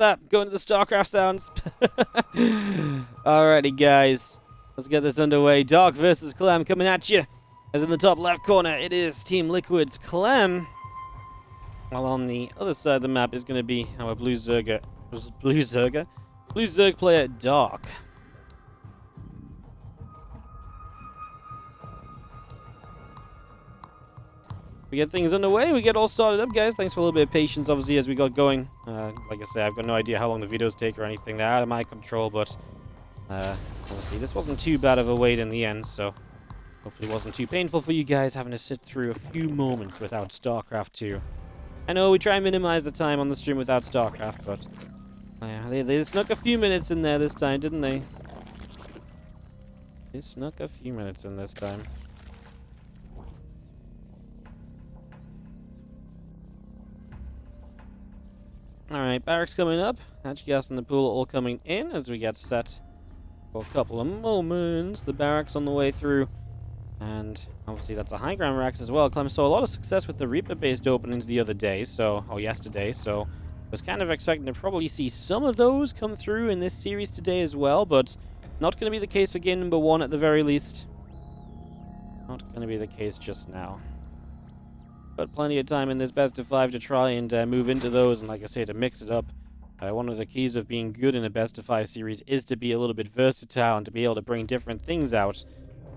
that. Going to the StarCraft sounds. Alrighty, guys. Let's get this underway. Dark versus Clem coming at you. As in the top left corner, it is Team Liquid's Clem. While on the other side of the map is going to be our Blue Zerg player, Dark. We get things underway, we get all started up, guys. Thanks for a little bit of patience, obviously, as we got going. Like I say, I've got no idea how long the videos take or anything. They're out of my control, but obviously this wasn't too bad of a wait in the end, so hopefully it wasn't too painful for you guys having to sit through a few moments without StarCraft 2. I know we try and minimize the time on the stream without StarCraft, but they snuck a few minutes in there this time, didn't they? They snuck a few minutes in this time. Alright, barracks coming up. Hatch gas in the pool all coming in as we get set for a couple of moments. The barracks on the way through. And obviously that's a high ground racks as well. Clem saw a lot of success with the Reaper-based openings the other day, or yesterday, so I was kind of expecting to probably see some of those come through in this series today as well, but not going to be the case for game number 1 at the very least. Not going to be the case just now. But plenty of time in this best of 5 to try and move into those, and like I say, to mix it up. One of the keys of being good in a best of 5 series is to be a little bit versatile and to be able to bring different things out.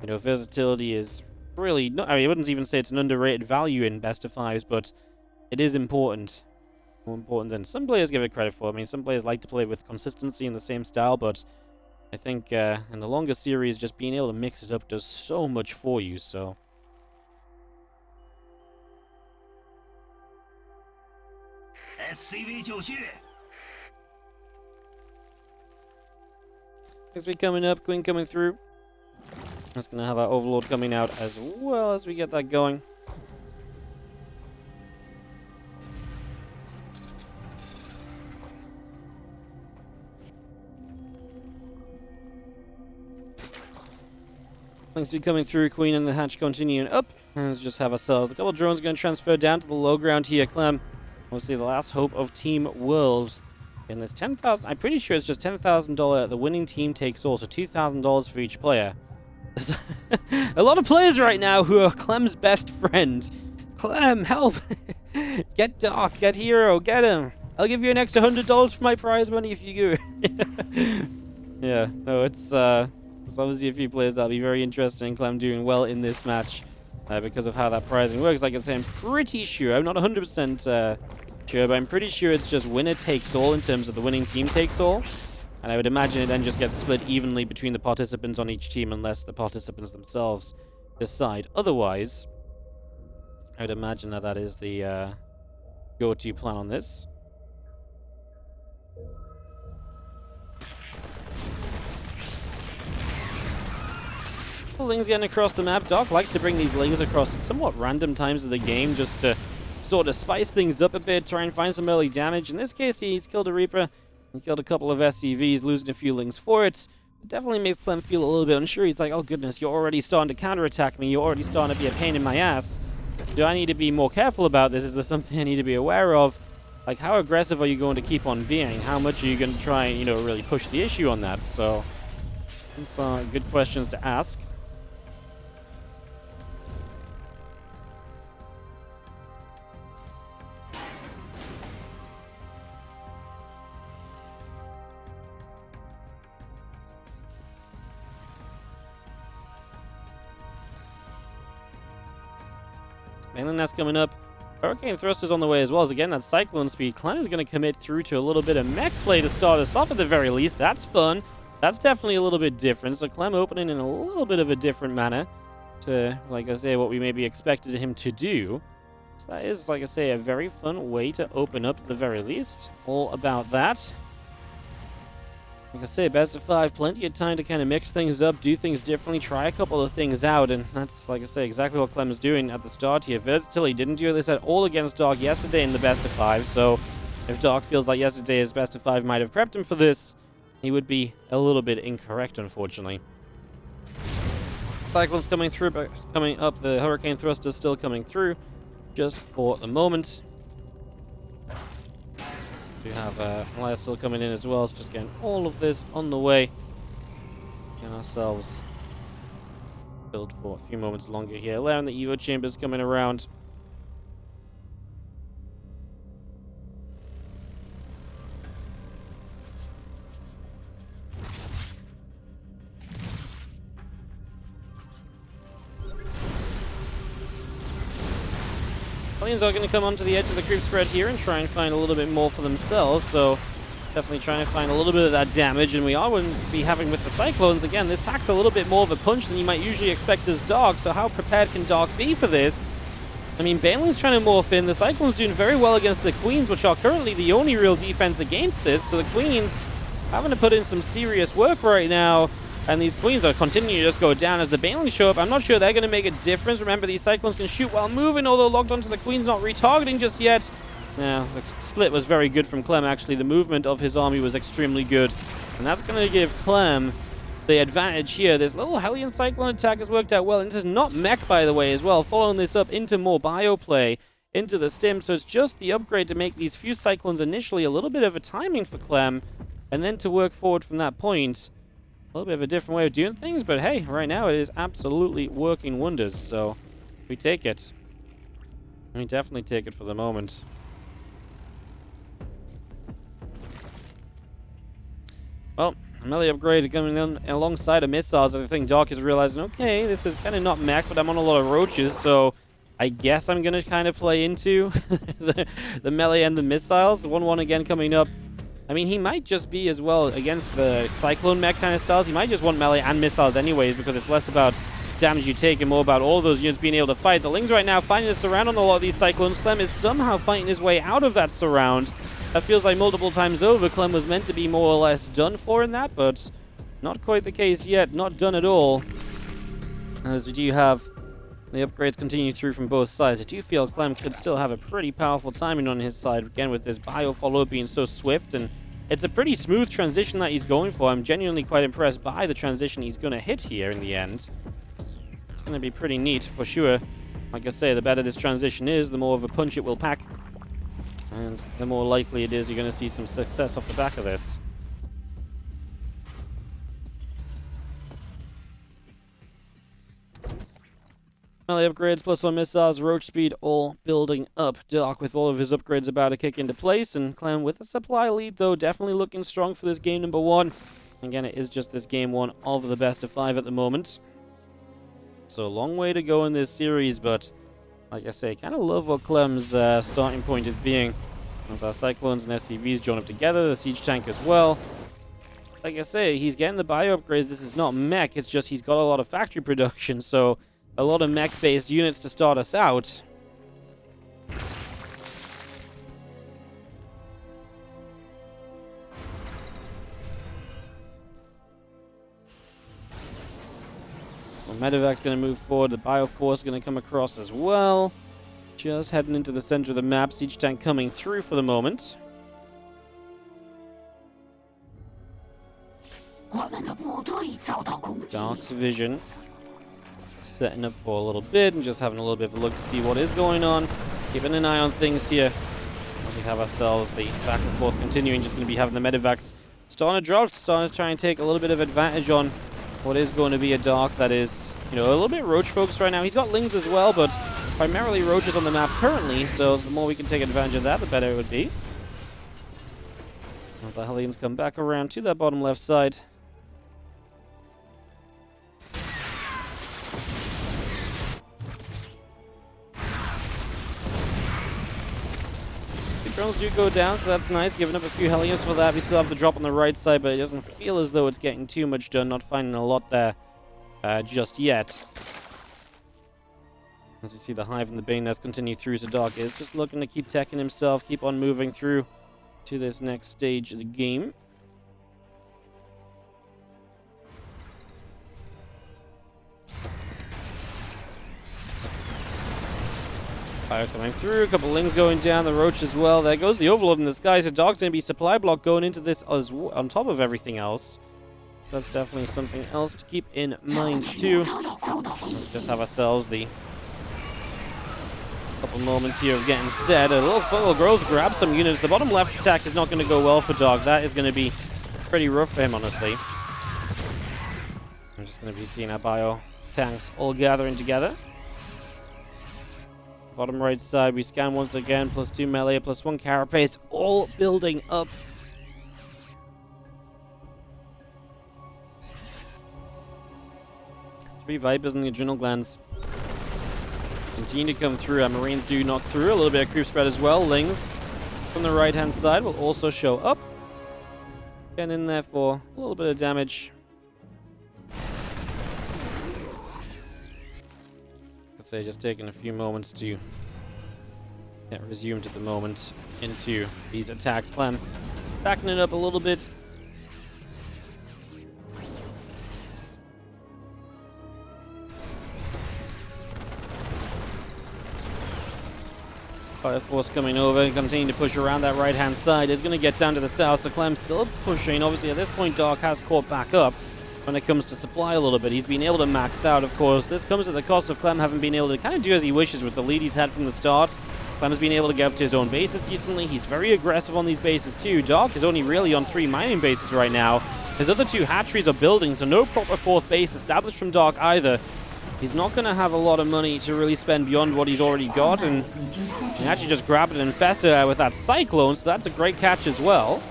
You know, versatility is really not, I wouldn't even say it's an underrated value in best of 5s, but it is important. More important than some players give it credit for. I mean, some players like to play with consistency in the same style, but I think in the longer series, just being able to mix it up does so much for you, so. XP coming up, Queen coming through. Just gonna have our Overlord coming out as well as we get that going. Thanks for coming through, Queen and the hatch continuing up. And let's just have ourselves a couple of drones going to transfer down to the low ground here, Clem. Obviously, the last hope of Team World in this 10,000. I'm pretty sure it's just $10,000. The winning team takes all, so $2,000 for each player. There's a lot of players right now who are Clem's best friend. Clem, help! Get Doc, get Hero, get him. I'll give you an extra $100 for my prize money if you go. Yeah, no, it's obviously a few players that'll be very interested in Clem doing well in this match because of how that pricing works. Like I say, I'm pretty sure, I'm not 100% sure, but I'm pretty sure it's just winner takes all in terms of the winning team takes all. And I would imagine it then just gets split evenly between the participants on each team unless the participants themselves decide otherwise. I would imagine that that is the go-to plan on this. Lings getting across the map. Doc likes to bring these lings across at somewhat random times of the game just to sort of spice things up a bit, try and find some early damage. In this case, he's killed a Reaper. He killed a couple of SCVs, losing a few lings for it. It definitely makes Clem feel a little bit unsure. He's like, oh goodness, you're already starting to counterattack me. You're already starting to be a pain in my ass. Do I need to be more careful about this? Is there something I need to be aware of? Like, how aggressive are you going to keep on being? How much are you going to try and, really push the issue on that? So, some good questions to ask. Mainland Nest coming up. Hurricane Thrusters on the way as well. As again, that Cyclone speed. Clem is going to commit through to a little bit of mech play to start us off at the very least. That's fun. That's definitely a little bit different. So Clem opening in a little bit of a different manner to, like I say, what we maybe expected him to do. So that is, like I say, a very fun way to open up at the very least. All about that. Like I say, best of 5, plenty of time to kind of mix things up, do things differently, try a couple of things out, and that's, like I say, exactly what Clem is doing at the start here. Versatility didn't do this at all against Dark yesterday in the best of 5, so if Dark feels like yesterday's best of 5 might have prepped him for this, he would be a little bit incorrect, unfortunately. Cyclone's coming through, but coming up, the Hurricane Thrust is still coming through, just for the moment. We have Malaya still coming in as well, so just getting all of this on the way. Getting ourselves build for a few moments longer here. Allowing the Evo Chambers coming around. Aliens are going to come onto the edge of the creep spread here and try and find a little bit more for themselves, so definitely trying to find a little bit of that damage, and we wouldn't be having with the Cyclones. Again, this packs a little bit more of a punch than you might usually expect as Dark, so how prepared can Dark be for this? I mean, Banelin's trying to morph in. The Cyclones doing very well against the Queens, which are currently the only real defense against this, so the Queens having to put in some serious work right now. And these Queens are continuing to just go down as the Banelings show up. I'm not sure they're going to make a difference. Remember, these Cyclones can shoot while moving, although locked onto the Queens, not retargeting just yet. Now, the split was very good from Clem, actually. The movement of his army was extremely good. And that's going to give Clem the advantage here. This little Hellion Cyclone attack has worked out well. And this is not mech, by the way, as well. Following this up into more bio play, into the stim. So it's just the upgrade to make these few Cyclones initially a little bit of a timing for Clem. And then to work forward from that point. A little bit of a different way of doing things, but hey, right now it is absolutely working wonders, so we take it. We definitely take it for the moment. Well, a melee upgrade coming in alongside of missiles. I think Dark is realizing, okay, this is kind of not mech, but I'm on a lot of roaches, so I guess I'm going to kind of play into the melee and the missiles. 1-1 again coming up. I mean, he might just be as well against the Cyclone mech kind of styles. He might just want melee and missiles anyways, because it's less about damage you take and more about all those units being able to fight. The Lings right now finding a surround on a lot of these Cyclones. Clem is somehow fighting his way out of that surround. That feels like multiple times over. Clem was meant to be more or less done for in that, but not quite the case yet. Not done at all. As we do have the upgrades continue through from both sides. I do feel Clem could still have a pretty powerful timing on his side, again with this bio follow being so swift, and it's a pretty smooth transition that he's going for. I'm genuinely quite impressed by the transition he's going to hit here in the end. It's going to be pretty neat for sure. Like I say, the better this transition is, the more of a punch it will pack, and the more likely it is you're going to see some success off the back of this. Melee upgrades, +1 missiles, roach speed, all building up. Dark with all of his upgrades about to kick into place, and Clem with a supply lead, though, definitely looking strong for this game number 1. Again, it is just this game 1 of the best of 5 at the moment. So a long way to go in this series, but like I say, kind of love what Clem's starting point is being. As our Cyclones and SCVs join up together, the Siege Tank as well. Like I say, he's getting the bio upgrades. This is not mech, it's just he's got a lot of factory production, so a lot of mech-based units to start us out. Well, Medevac's going to move forward. The Bioforce is going to come across as well. Just heading into the center of the map. Siege Tank coming through for the moment. Dark's vision setting up for a little bit and just having a little bit of a look to see what is going on. Keeping an eye on things here as we have ourselves the back and forth continuing. Just going to be having the Medivacs starting to drop, starting to try and take a little bit of advantage on what is going to be a Dark that is, you know, a little bit roach focused right now. He's got Lings as well, but primarily roaches on the map currently, so the more we can take advantage of that, the better it would be. As the Hellions come back around to that bottom left side. Drones do go down, so that's nice. Giving up a few Hellions for that. We still have the drop on the right side, but it doesn't feel as though it's getting too much done. Not finding a lot there just yet. As you see the Hive and the Bane Nest continue through, so Dark is just looking to keep teching himself, keep on moving through to this next stage of the game. Fire coming through, a couple Lings going down, the Roach as well. There goes the Overlord in the sky, so Dark's going to be supply block going into this as on top of everything else. So that's definitely something else to keep in mind too. We'll just have ourselves the Couple moments here of getting set. A little growth grabs some units. The bottom left attack is not going to go well for Dog. That is going to be pretty rough for him, honestly. I'm just going to be seeing our bio tanks all gathering together. Bottom right side, we scan once again. +2 melee, +1 carapace, all building up. Three Vipers and the Adrenal Glands continue to come through. Our Marines do knock through. A little bit of creep spread as well. Lings from the right-hand side will also show up. Getting in there for a little bit of damage. I'd say just taking a few moments to get resumed at the moment into these attacks. Clem backing it up a little bit. Fire Force coming over, continuing to push around that right-hand side. Is going to get down to the south, so Clem still pushing. Obviously, at this point, Dark has caught back up when it comes to supply a little bit. He's been able to max out, of course. This comes at the cost of Clem having been able to kind of do as he wishes with the lead he's had from the start. Clem has been able to get up to his own bases decently. He's very aggressive on these bases, too. Dark is only really on 3 mining bases right now. His other 2 hatcheries are building, so no proper 4th base established from Dark either. He's not going to have a lot of money to really spend beyond what he's already got, and he actually just grabbed an Infestor with that Cyclone, so that's a great catch as well.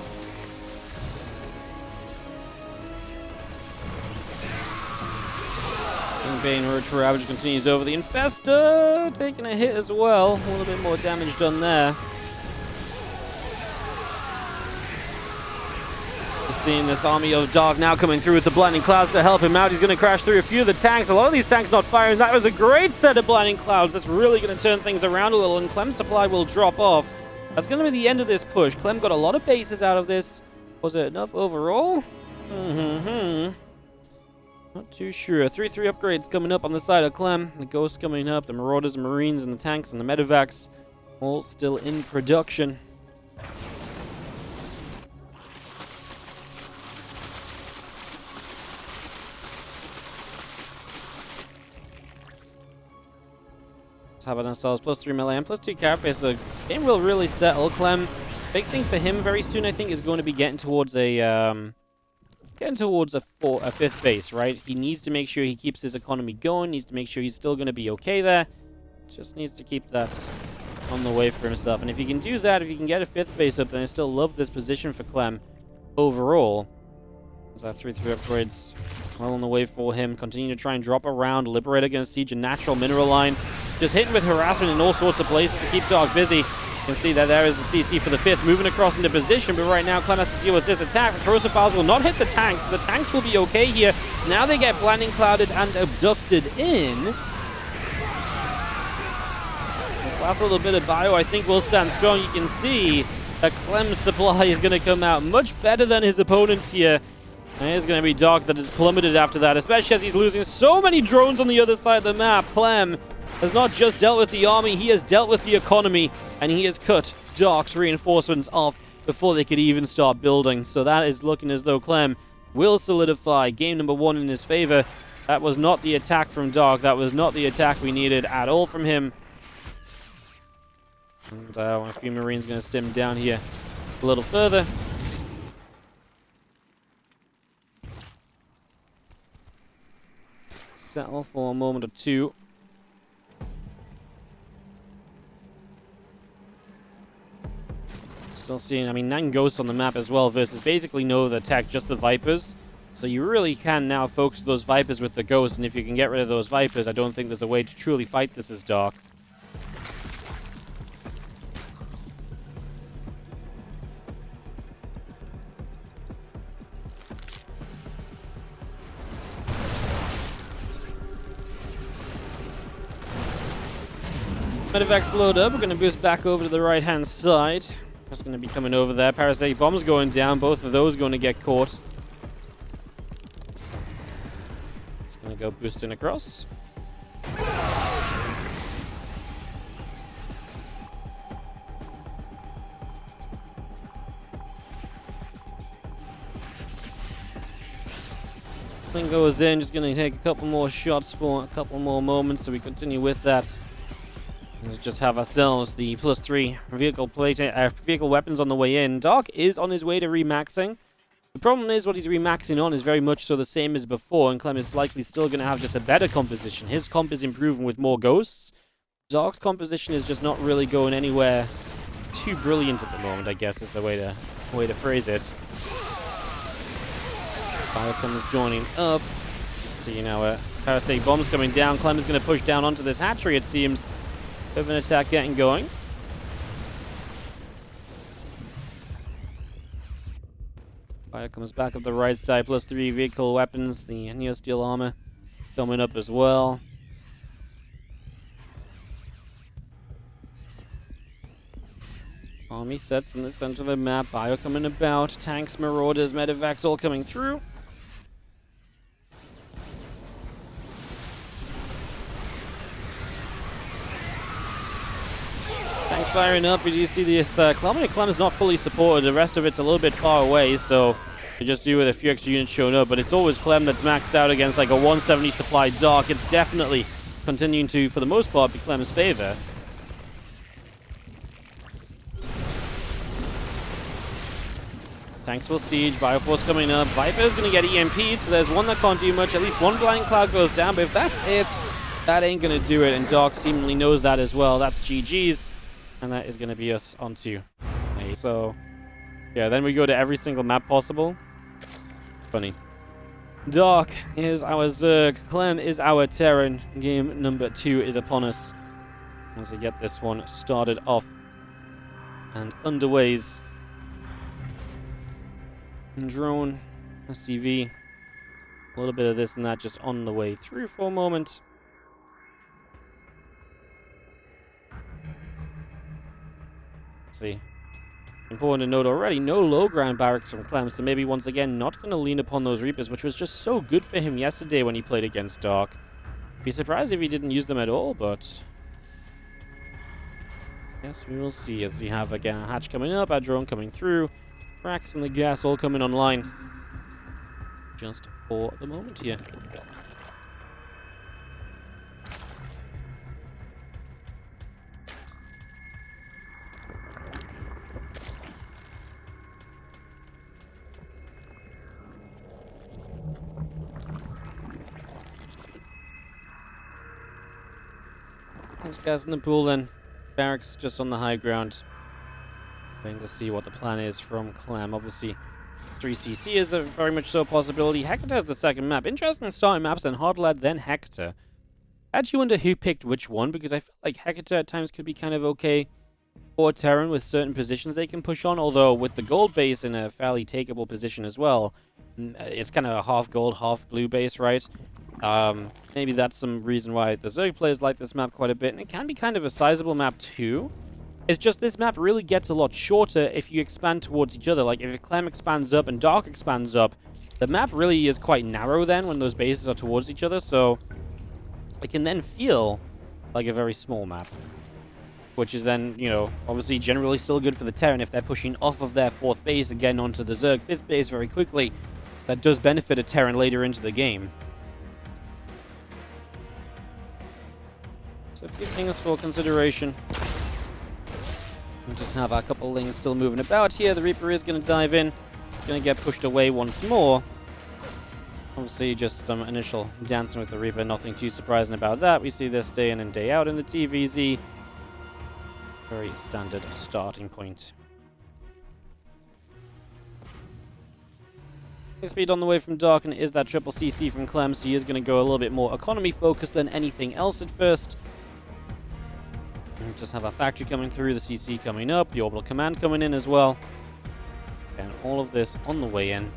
Bane Roach Ravage continues over the Infestor, taking a hit as well. A little bit more damage done there. Seeing this army of Dark now coming through with the Blinding Clouds to help him out. He's going to crash through a few of the tanks. A lot of these tanks not firing. That was a great set of Blinding Clouds. That's really going to turn things around a little, and Clem's supply will drop off. That's going to be the end of this push. Clem got a lot of bases out of this. Was it enough overall? Not too sure. 3-3 upgrades coming up on the side of Clem. The Ghosts coming up. The Marauders, and Marines, and the tanks, and the Medevacs all still in production. Having ourselves +3 melee and +2 carapace. The game will really settle. Clem, big thing for him very soon, I think, is going to be getting towards a fifth base, right? He needs to make sure he keeps his economy going. Needs to make sure he's still going to be okay there. Just needs to keep that on the way for himself. And if he can do that, if he can get a 5th base up, then I still love this position for Clem overall. There's our 3-3 upgrades well on the way for him. Continue to try and drop around. Liberator against Siege, a natural mineral line. Just hitting with harassment in all sorts of places to keep Dark busy. You can see that there is the CC for the 5th, moving across into position, but right now Clem has to deal with this attack. The corrosive files will not hit the tanks. The tanks will be okay here. Now they get blinding clouded and abducted in. This last little bit of bio, I think, will stand strong. You can see that Clem's supply is going to come out much better than his opponents here. And it is going to be Dark that is plummeted after that, especially as he's losing so many drones on the other side of the map. Clem has not just dealt with the army, he has dealt with the economy, and he has cut Dark's reinforcements off before they could even start building. So that is looking as though Clem will solidify game number 1 in his favor. That was not the attack from Dark. That was not the attack we needed at all from him. And a few Marines going to stem down here a little further. Settle for a moment or two. Still seeing, I mean, 9 Ghosts on the map as well versus basically no other tech, just the Vipers. So you really can now focus those Vipers with the Ghosts, and if you can get rid of those Vipers, I don't think there's a way to truly fight this as Dark. Medevacs load up. We're going to boost back over to the right-hand side. Just going to be coming over there. Parasitic bombs going down. Both of those going to get caught. It's going to go boosting across. Thing goes in. Just going to take a couple more shots for a couple more moments. So we continue with that. Let's just have ourselves the +3 vehicle weapons on the way in. Dark is on his way to remaxing. The problem is what he's remaxing on is very much so the same as before, and Clem is likely still going to have just a better composition. His comp is improving with more ghosts. Dark's composition is just not really going anywhere too brilliant at the moment, I guess is the way to phrase it. Fire comes joining up. See now Parasite bombs coming down. Clem is going to push down onto this hatchery, it seems. Bit of an attack getting going. Fire comes back up the right side, +3 vehicle weapons. The Neosteel armor coming up as well. Army sets in the center of the map. Bio coming about. Tanks, marauders, medevacs all coming through. Tanks firing up. We do see this Clem is not fully supported. The rest of it's a little bit far away, so you just do with a few extra units showing up. But it's always Clem that's maxed out against like a 170 supply Dark. It's definitely continuing to, for the most part, be Clem's favor. Tanks will siege. Bioforce coming up. Viper's going to get EMP'd, so there's one that can't do much. At least one blind cloud goes down, but if that's it, that ain't going to do it. And Dark seemingly knows that as well. That's GG's. And that is going to be us onto A. So, yeah, then we go to every single map possible. Funny. Dark is our Zerg. Clem is our Terran. Game number 2 is upon us. As we get this one started off and underways. Drone, SCV, a little bit of this and that just on the way through for a moment. Let's see. Important to note already, no low ground barracks from Clem, so maybe once again not going to lean upon those Reapers, which was just so good for him yesterday when he played against Dark. Be surprised if he didn't use them at all, but yes, we will see as we have again a hatch coming up, our drone coming through. Racks and the gas all coming online just for the moment here. There's gas in the pool then. Barracks just on the high ground. Waiting to see what the plan is from Clem. Obviously, 3CC is a very much so a possibility. Hector has the second map. Interesting starting maps, then Hardlad, then Hector. I actually wonder who picked which one, because I feel like Hector at times could be kind of okay for Terran with certain positions they can push on, although with the gold base in a fairly takeable position as well, it's kind of a half gold, half blue base, right? Maybe that's some reason why the Zerg players like this map quite a bit, and it can be kind of a sizable map too. It's just this map really gets a lot shorter if you expand towards each other. Like, if Clem expands up and Dark expands up, the map really is quite narrow then when those bases are towards each other, so it can then feel like a very small map. Which is then, you know, obviously generally still good for the Terran if they're pushing off of their 4th base and getting onto the Zerg 5th base very quickly. That does benefit a Terran later into the game. So a few things for consideration. We'll just have our couple lings still moving about here. The Reaper is going to dive in. Going to get pushed away once more. Obviously, just some initial dancing with the Reaper. Nothing too surprising about that. We see this day in and day out in the TvZ. Very standard starting point. Speed on the way from Dark, and it is that triple CC from Clem, so he is going to go a little bit more economy focused than anything else at first. Just have our factory coming through, the CC coming up, the orbital command coming in as well. And all of this on the way in.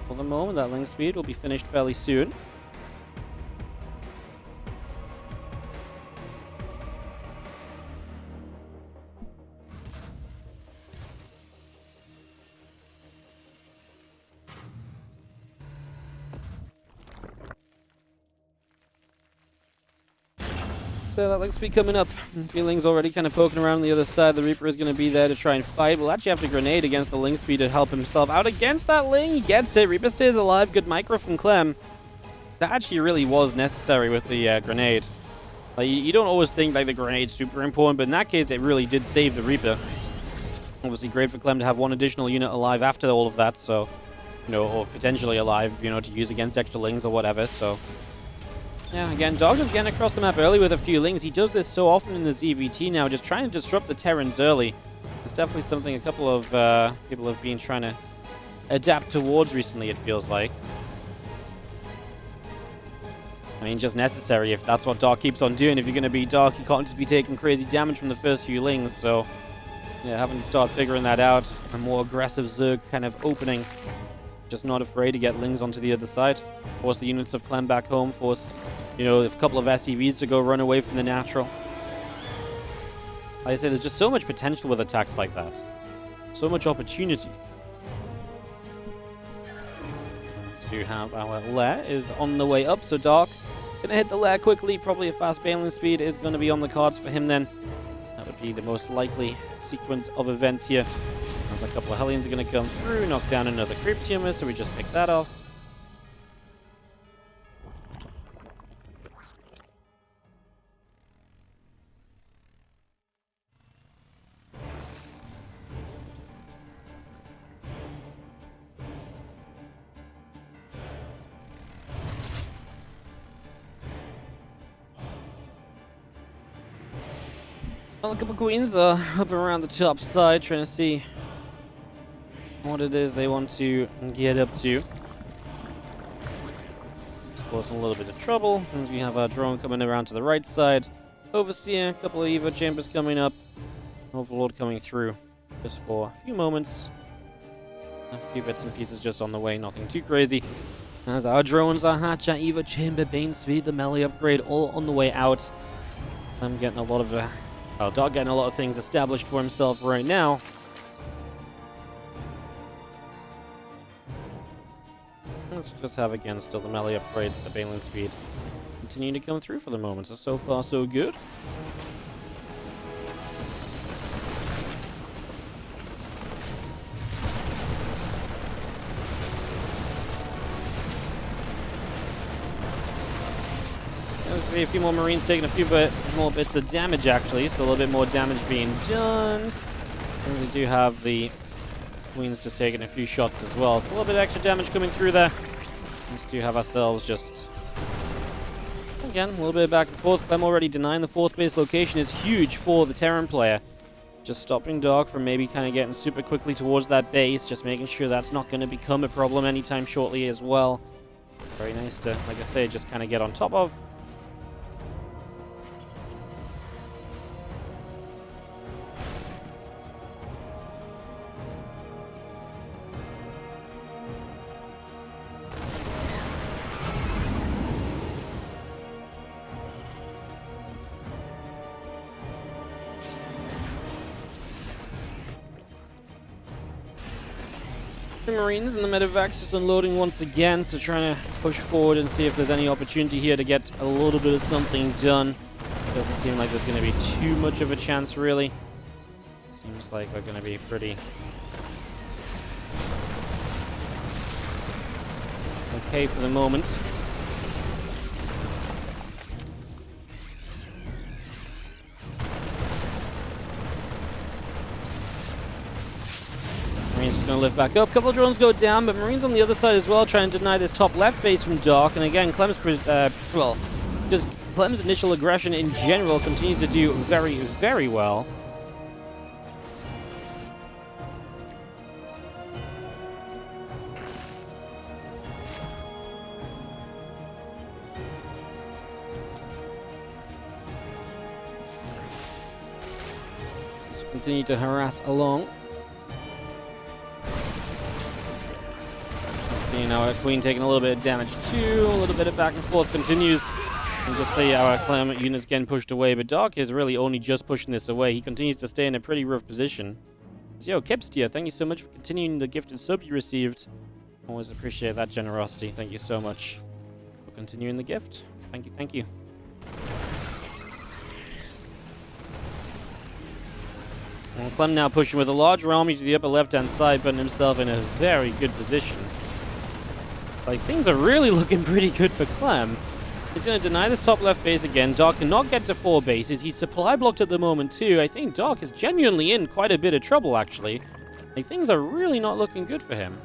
For the moment, that link speed will be finished fairly soon. So that link speed coming up. Feeling's already kind of poking around the other side. The Reaper is going to be there to try and fight. We'll actually have to grenade against the link speed to help himself out against that ling. He gets it. Reaper stays alive. Good micro from Clem. That actually really was necessary with the grenade. Like, you don't always think like the grenade's super important, but in that case, it really did save the Reaper. Obviously, great for Clem to have one additional unit alive after all of that, so, you know, or potentially alive, you know, to use against extra lings or whatever, so. Yeah, again, Dog just getting across the map early with a few lings. He does this so often in the ZVT now, just trying to disrupt the Terrans early. It's definitely something a couple of people have been trying to adapt towards recently, it feels like. I mean, just necessary if that's what Dark keeps on doing. If you're going to be Dark, you can't just be taking crazy damage from the first few lings, so yeah, having to start figuring that out. A more aggressive Zerg kind of opening. Just not afraid to get lings onto the other side. Force the units of Clem back home. Force, you know, a couple of SCVs to go run away from the natural. Like I say, there's just so much potential with attacks like that. So much opportunity. Do have our lair is on the way up, so Dark gonna hit the lair quickly. Probably a fast bailing speed is gonna be on the cards for him then. That would be the most likely sequence of events here. As a couple of Hellions are gonna come through, knock down another creep tumor, so we just pick that off. Well, a couple of Queens are up around the top side, trying to see what it is they want to get up to. It's causing a little bit of trouble, since we have our drone coming around to the right side. Overseer, a couple of Evo chambers coming up. Overlord coming through just for a few moments. A few bits and pieces just on the way, nothing too crazy. As our drones, our Hatch, our Evo chamber, Bane speed, the melee upgrade, all on the way out. I'm getting a lot of Dog getting a lot of things established for himself right now. Let's just have again still the melee upgrades, the Balin speed continue to come through for the moment. So far so good. See a few more Marines taking a few more bits of damage, actually. So a little bit more damage being done. And we do have the Queens just taking a few shots as well. So a little bit of extra damage coming through there. We do have ourselves just, again, a little bit of back and forth. Clem already denying the fourth base location is huge for the Terran player. Just stopping Dog from maybe kind of getting super quickly towards that base. Just making sure that's not going to become a problem anytime shortly as well. Very nice to, like I say, just kind of get on top of. Marines and the medevacs just unloading once again, so trying to push forward and see if there's any opportunity here to get a little bit of something done. Doesn't seem like there's going to be too much of a chance, really. Seems like we're going to be pretty okay for the moment. Marines just going to lift back up. A couple of drones go down, but Marines on the other side as well, trying to deny this top left base from Dark. And again, Clem's initial aggression in general continues to do very, very well. Just continue to harass along. Seeing our Queen taking a little bit of damage too, a little bit of back and forth continues. And just see our Clem units getting pushed away, but Dark is really only just pushing this away. He continues to stay in a pretty rough position. So, yo, Kipstia, thank you so much for continuing the gifted sub you received. Always appreciate that generosity. Thank you so much for continuing the gift. Thank you, thank you. And Clem now pushing with a larger army to the upper left-hand side, putting himself in a very good position. Like, things are really looking pretty good for Clem. He's going to deny this top left base again. Dark cannot get to 4 bases. He's supply blocked at the moment, too. I think Dark is genuinely in quite a bit of trouble, actually. Like, things are really not looking good for him.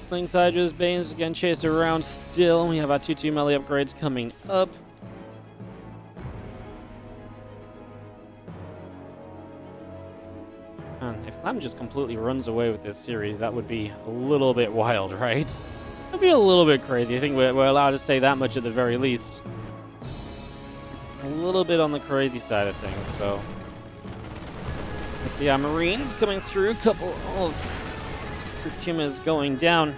Playing Sydra's Banes again chased around still. We have our 2-2 melee upgrades coming up. Man, if Clem just completely runs away with this series, that would be a little bit wild, right? That'd be a little bit crazy. I think we're allowed to say that much at the very least. A little bit on the crazy side of things, so... We'll see our Marines coming through. A couple of Chimmers going down.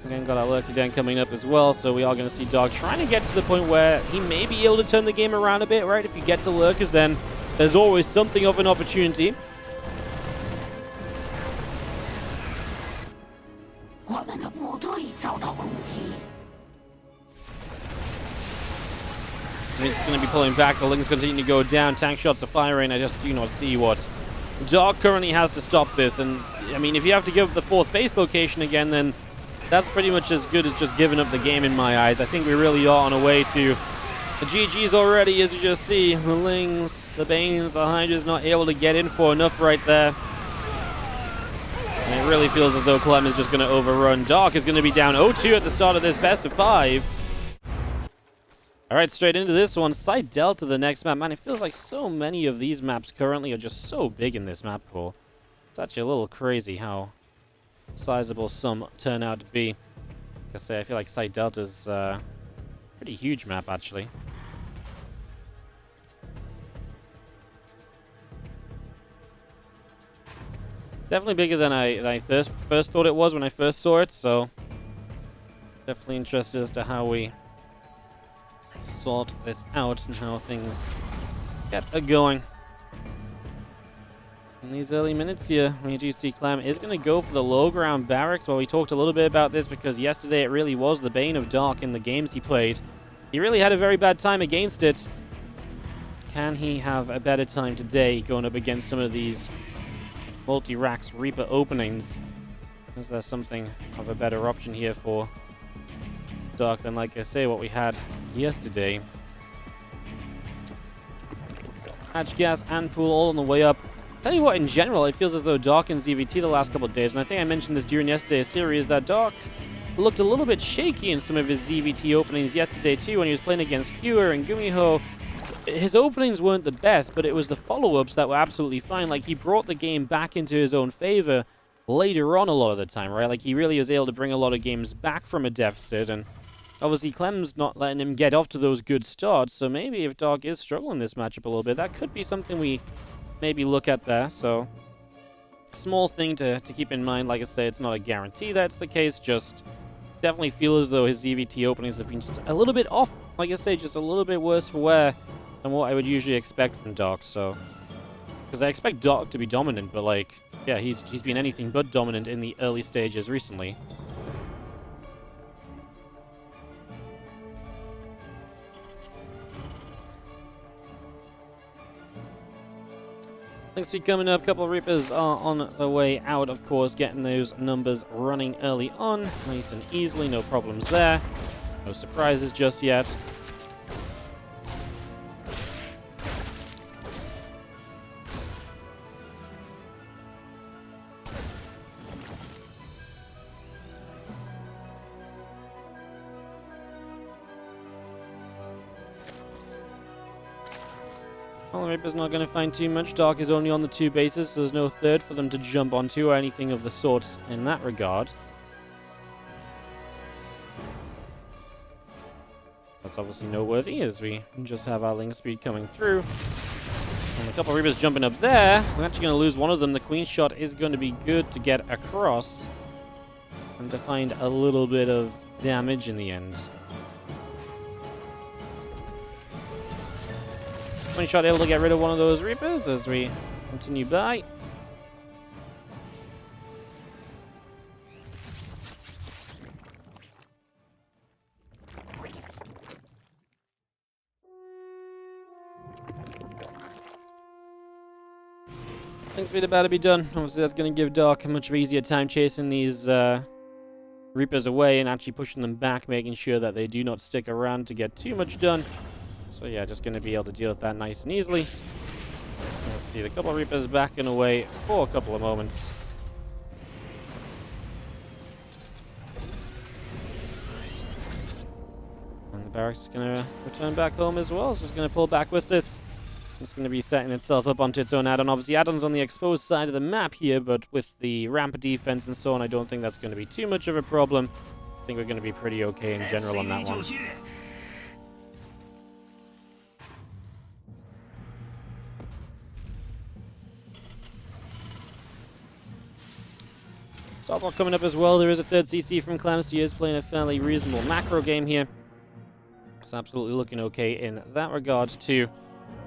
Again, got our Lurker Den coming up as well, so we are going to see Dog trying to get to the point where he may be able to turn the game around a bit, right? If you get to Lurkers, then there's always something of an opportunity. He's going to be pulling back. The Lings continue to go down. Tank shots are firing. I just do not see what Dog currently has to stop this. And, I mean, if you have to give up the 4th base location again, then that's pretty much as good as just giving up the game in my eyes. I think we really are on a way to the GG's already, as you just see. The Lings, the Banes, the Hydra's not able to get in for enough right there. And it really feels as though Clem is just going to overrun. Dark is going to be down 0-2 at the start of this best of 5. All right, straight into this one. Side Delta, the next map. Man, it feels like so many of these maps currently are just so big in this map pool. It's actually a little crazy how sizable some turn out to be. Like I say, I feel like Side Delta's a pretty huge map, actually. Definitely bigger than I first thought it was when I first saw it, so definitely interested as to how we sort this out and how things get going. In these early minutes here, we do see Clem is going to go for the low ground barracks. Well, we talked a little bit about this because yesterday it really was the bane of Dark in the games he played. He really had a very bad time against it. Can he have a better time today going up against some of these multi-racks Reaper openings? Is there something of a better option here for Dark than, like I say, what we had yesterday? Hatch, gas, and pool all on the way up. Tell you what, in general, it feels as though Dark and ZVT the last couple of days, and I think I mentioned this during yesterday's series, that Dark looked a little bit shaky in some of his ZVT openings yesterday too, when he was playing against Cure and Gumiho. His openings weren't the best, but it was the follow-ups that were absolutely fine. Like, he brought the game back into his own favor later on a lot of the time, right? Like, he really was able to bring a lot of games back from a deficit, and obviously Clem's not letting him get off to those good starts, so maybe if Dark is struggling this matchup a little bit, that could be something we maybe look at there. So, small thing to keep in mind. Like I say, it's not a guarantee that's the case, just definitely feel as though his ZVT openings have been just a little bit off. Like I say, just a little bit worse for wear than what I would usually expect from Dark, so... Because I expect Dark to be dominant, but, like, yeah, he's been anything but dominant in the early stages recently. Next week coming up, a couple of Reapers are on the way out, of course, getting those numbers running early on. Nice and easily, no problems there. No surprises just yet. Well, the Reaper's not going to find too much. Dark is only on the 2 bases, so there's no third for them to jump onto or anything of the sorts in that regard. That's obviously noteworthy, as we just have our link speed coming through. And a couple of Reapers jumping up there. We're actually going to lose one of them. The Queen shot is going to be good to get across and to find a little bit of damage in the end. Queen shot able to get rid of one of those Reapers as we continue by. Lightning speed about to be done. Obviously, that's going to give Dark a much easier time chasing these Reapers away and actually pushing them back, making sure that they do not stick around to get too much done. So yeah, just going to be able to deal with that nice and easily. Let's see, the couple of Reapers backing away for a couple of moments. And the barracks is going to return back home as well. It's just going to pull back with this. It's going to be setting itself up onto its own add-on. Obviously, add-on's on the exposed side of the map here, but with the ramp defense and so on, I don't think that's going to be too much of a problem. I think we're going to be pretty okay in general on that one. Top block coming up as well. There is a third CC from Clem, so he is playing a fairly reasonable macro game here. It's absolutely looking okay in that regard too.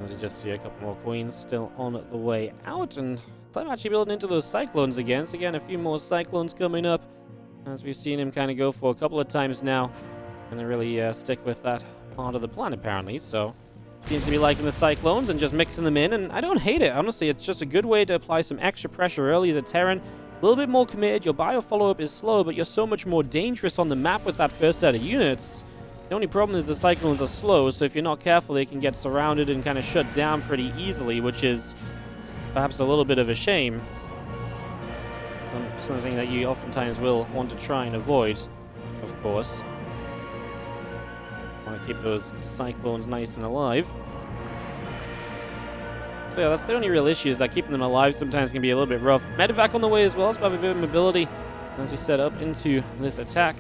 As you just see a couple more queens still on the way out, and Clem actually building into those cyclones again. So again, a few more cyclones coming up, as we've seen him kind of go for a couple of times now, and they really stick with that part of the plan apparently. So seems to be liking the cyclones and just mixing them in, and I don't hate it. Honestly, it's just a good way to apply some extra pressure early as a Terran. A little bit more committed. Your bio follow-up is slow, but you're so much more dangerous on the map with that first set of units. The only problem is the cyclones are slow, so if you're not careful, they can get surrounded and kind of shut down pretty easily, which is perhaps a little bit of a shame. Something that you oftentimes will want to try and avoid, of course. Want to keep those cyclones nice and alive. So yeah, that's the only real issue, is that keeping them alive sometimes can be a little bit rough. Medevac on the way as well, so we have a bit of mobility as we set up into this attack.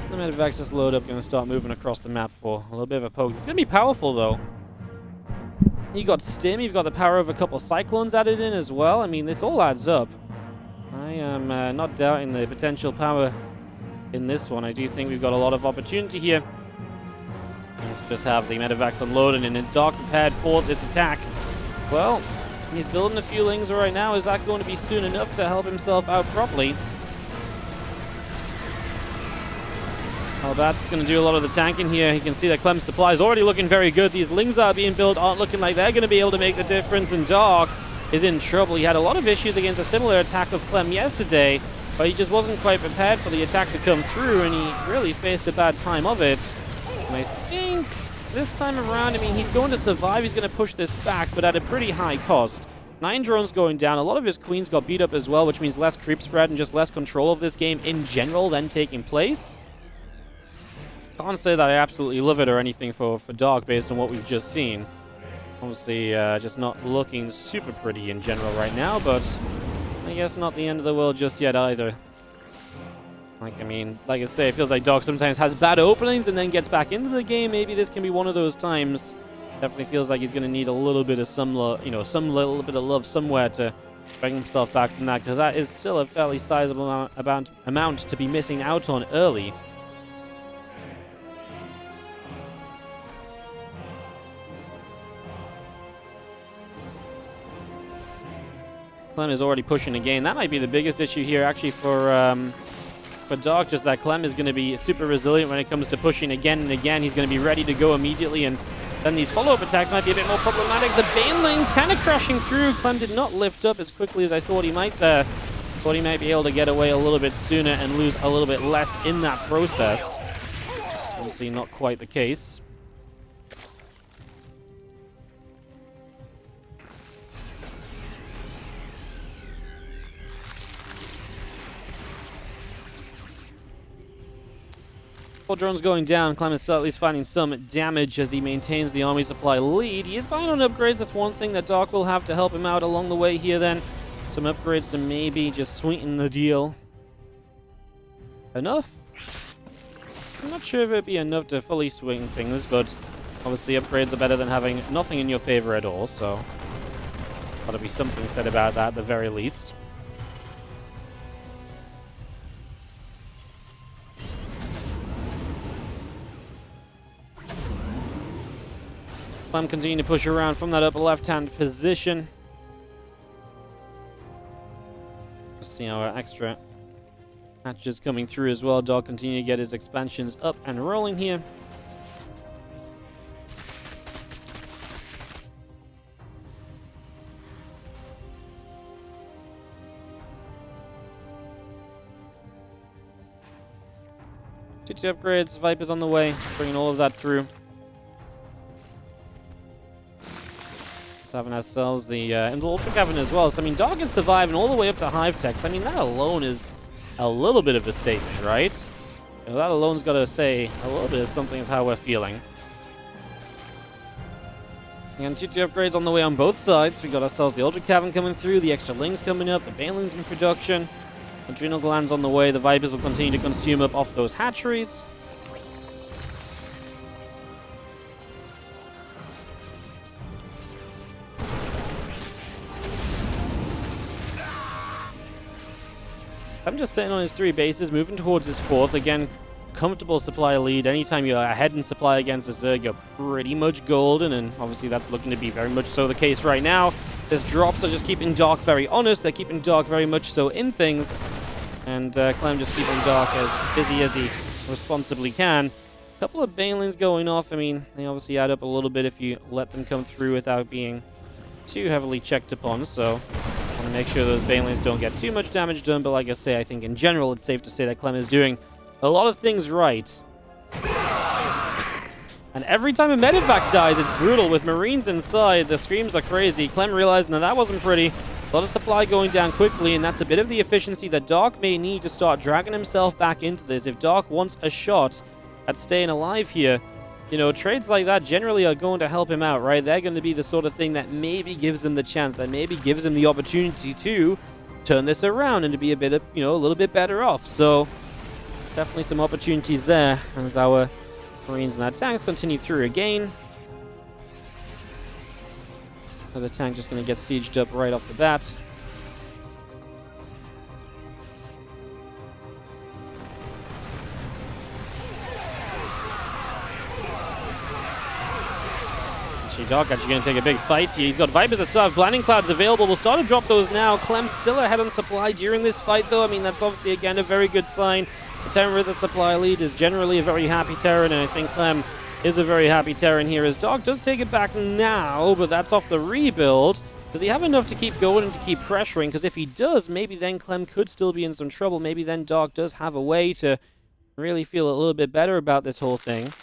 The Medevac's just load up, going to start moving across the map for a little bit of a poke. It's going to be powerful, though. You got Stim, you've got the power of a couple Cyclones added in as well. I mean, this all adds up. I am not doubting the potential power in this one. I do think we've got a lot of opportunity here. Let's just have the Medevacs unloaded, and is Dark prepared for this attack? Well, he's building a few lings right now. Is that going to be soon enough to help himself out properly? Well, that's going to do a lot of the tanking here. You can see that Clem's supply is already looking very good. These lings that are being built aren't looking like they're going to be able to make the difference, and Dark is in trouble. He had a lot of issues against a similar attack of Clem yesterday, but he just wasn't quite prepared for the attack to come through, and he really faced a bad time of it. And I think this time around, I mean, he's going to survive. He's going to push this back, but at a pretty high cost. 9 drones going down. A lot of his queens got beat up as well, which means less creep spread and just less control of this game in general then taking place. Can't say that I absolutely love it or anything for Dark based on what we've just seen. Obviously, just not looking super pretty in general right now, but I guess not the end of the world just yet either. Like, I mean, like I say, it feels like Dark sometimes has bad openings and then gets back into the game. Maybe this can be one of those times. Definitely feels like he's going to need a little bit of some little bit of love somewhere to bring himself back from that, because that is still a fairly sizable amount to be missing out on early. Clem is already pushing again. That might be the biggest issue here, actually, for Dark, just that Clem is going to be super resilient when it comes to pushing again and again. He's going to be ready to go immediately, and then these follow-up attacks might be a bit more problematic. The Banelings kind of crashing through. Clem did not lift up as quickly as I thought he might there. Thought he might be able to get away a little bit sooner and lose a little bit less in that process. Obviously not quite the case. Four drones going down. Clem is still at least finding some damage as he maintains the army supply lead. He is buying on upgrades. That's one thing that Dark will have to help him out along the way here then. Some upgrades to maybe just sweeten the deal. Enough? I'm not sure if it'd be enough to fully swing things, but obviously upgrades are better than having nothing in your favor at all, so gotta be something said about that at the very least. Clem continue to push around from that upper left-hand position. Let's see our extra Hatches coming through as well. Dog continue to get his expansions up and rolling here. Two upgrades, Viper's on the way, bringing all of that through. Just having ourselves the Ultra Cavern as well. So, I mean, Dog is surviving all the way up to Hive Tech. So, I mean, that alone is a little bit of a statement, right? You know, that alone's got to say a little bit of something of how we're feeling. And two upgrades on the way on both sides. We got ourselves the Ultra Cavern coming through, the extra Lings coming up, the Banelings in production. Adrenal glands on the way. The Vipers will continue to consume up off those hatcheries. I'm just sitting on his 3 bases, moving towards his 4th. Again, comfortable supply lead. Anytime you're ahead in supply against a Zerg, you're pretty much golden, and obviously that's looking to be very much so the case right now. His drops are just keeping Dark very honest. They're keeping Dark very much so in things. And Clem just keeping Dark as busy as he responsibly can. A couple of Banelings going off. I mean, they obviously add up a little bit if you let them come through without being too heavily checked upon. So, I want to make sure those Banelings don't get too much damage done. But like I say, I think in general it's safe to say that Clem is doing a lot of things right. And every time a medevac dies, it's brutal. With Marines inside, the screams are crazy. Clem realizing that that wasn't pretty. A lot of supply going down quickly, and that's a bit of the efficiency that Dark may need to start dragging himself back into this. If Dark wants a shot at staying alive here, you know, trades like that generally are going to help him out, right? They're going to be the sort of thing that maybe gives him the chance, that maybe gives him the opportunity to turn this around and to be a bit of, you know, a little bit better off. So, definitely some opportunities there as our Marines and our tanks continue through again. So the tank just going to get sieged up right off the bat. Dog actually going to take a big fight here. He's got Vipers that still have Blinding Clouds available. We'll start to drop those now. Clem's still ahead on supply during this fight, though. I mean, that's obviously, again, a very good sign. The Terran with the supply lead is generally a very happy Terran, and I think Clem is a very happy Terran here. His Dog does take it back now, but that's off the rebuild. Does he have enough to keep going and to keep pressuring? Because if he does, maybe then Clem could still be in some trouble. Maybe then Dog does have a way to really feel a little bit better about this whole thing.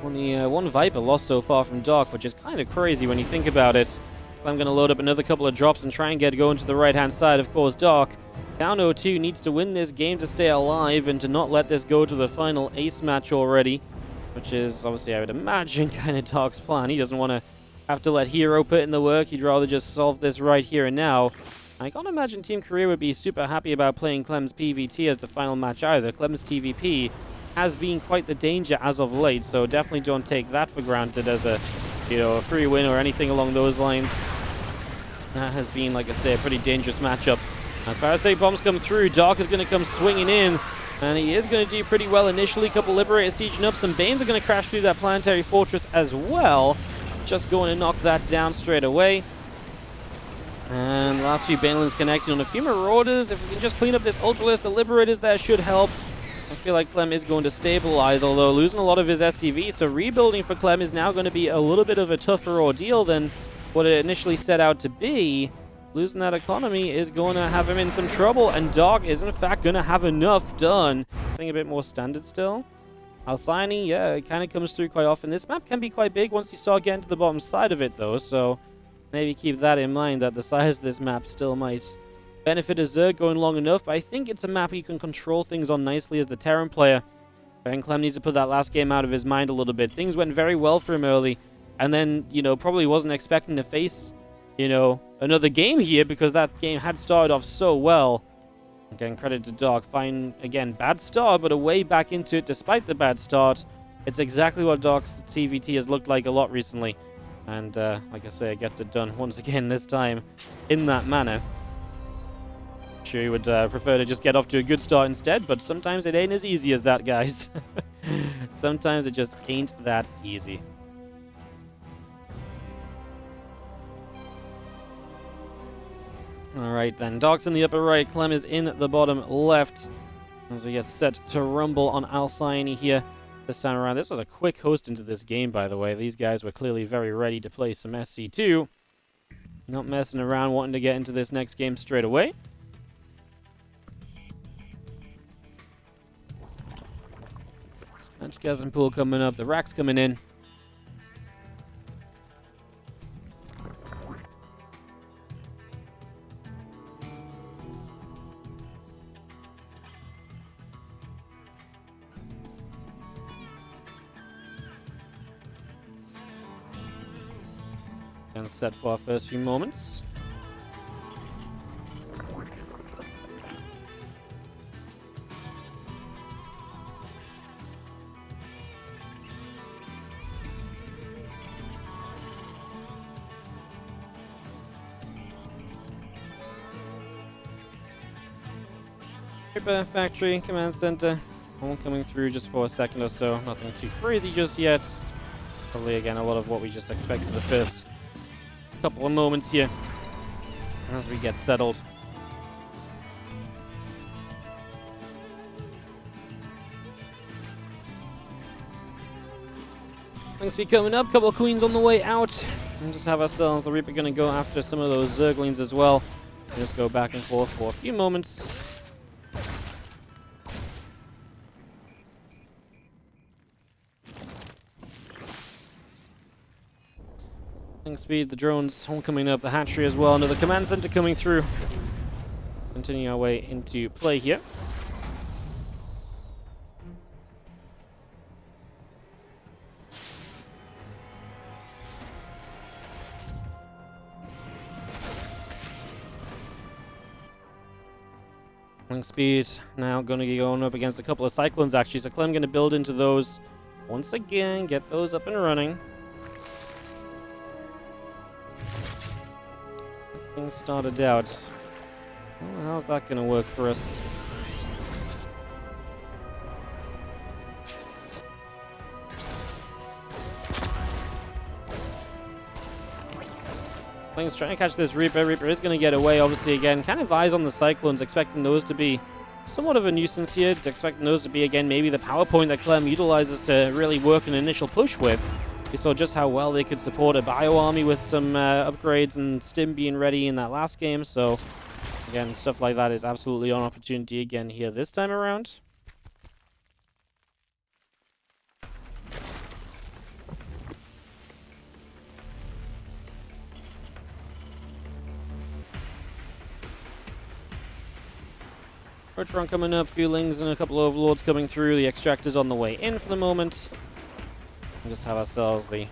Only one Viper lost so far from Dark, which is kind of crazy when you think about it. I'm going to load up another couple of drops and try and get going to the right-hand side. Of course, Dark, down 0-2, needs to win this game to stay alive and to not let this go to the final ace match already, which is, obviously, I would imagine, kind of Dark's plan. He doesn't want to have to let Hero put in the work. He'd rather just solve this right here and now. I can't imagine Team Korea would be super happy about playing Clem's PvT as the final match either. Clem's TvP has been quite the danger as of late, so definitely don't take that for granted as a, you know, a free win or anything along those lines. That has been, like I say, a pretty dangerous matchup. As Parasite Bombs come through, Dark is going to come swinging in, and he is going to do pretty well initially. Couple Liberators sieging up, some Banes are going to crash through that Planetary Fortress as well. Just going to knock that down straight away. And last few Banelings connecting on a few Marauders. If we can just clean up this Ultralist, the Liberators there should help. I feel like Clem is going to stabilize, although losing a lot of his SCV, so rebuilding for Clem is now going to be a little bit of a tougher ordeal than what it initially set out to be. Losing that economy is going to have him in some trouble, and Dark is in fact going to have enough done. I think a bit more standard still. Alcyone, yeah, it kind of comes through quite often. This map can be quite big once you start getting to the bottom side of it, though, so maybe keep that in mind, that the size of this map still might benefit a Zerg going long enough, but I think it's a map you can control things on nicely as the Terran player. Ben Clem needs to put that last game out of his mind a little bit. Things went very well for him early, and then, you know, probably wasn't expecting to face, you know, another game here because that game had started off so well. Again, credit to Dark. Fine, again, bad start, but a way back into it despite the bad start. It's exactly what Dark's TvT has looked like a lot recently. And, like I say, it gets it done once again this time in that manner. Sure, you would prefer to just get off to a good start instead, but sometimes it ain't as easy as that, guys. Sometimes it just ain't that easy. Alright then, Dark's in the upper right, Clem is in the bottom left. As we get set to rumble on Alcyone here this time around. This was a quick host into this game, by the way. These guys were clearly very ready to play some SC2. Not messing around, wanting to get into this next game straight away. Magic Pool coming up, the Rack's coming in. And set for our first few moments. Reaper Factory, Command Center, all coming through just for a second or so. Nothing too crazy just yet. Probably again a lot of what we just expected the first couple of moments here as we get settled. Things be coming up, couple of queens on the way out. And just have ourselves the Reaper gonna go after some of those Zerglings as well. And just go back and forth for a few moments. Speed, the drones all coming up, the hatchery as well, another command center coming through. Continuing our way into play here. Speed now going to be going up against a couple of cyclones actually, so Clem going to build into those once again, get those up and running. Things started out. Well, how's that going to work for us? Things trying to catch this Reaper. Reaper is going to get away, obviously, again. Kind of eyes on the Cyclones, expecting those to be somewhat of a nuisance here. Expecting those to be, again, maybe the power point that Clem utilizes to really work an initial push with. We saw just how well they could support a bio army with some upgrades and Stim being ready in that last game. So, again, stuff like that is absolutely an opportunity again here this time around. Rotron coming up, Feelings, and a couple of Overlords coming through. The Extractor's on the way in for the moment. We'll just have ourselves the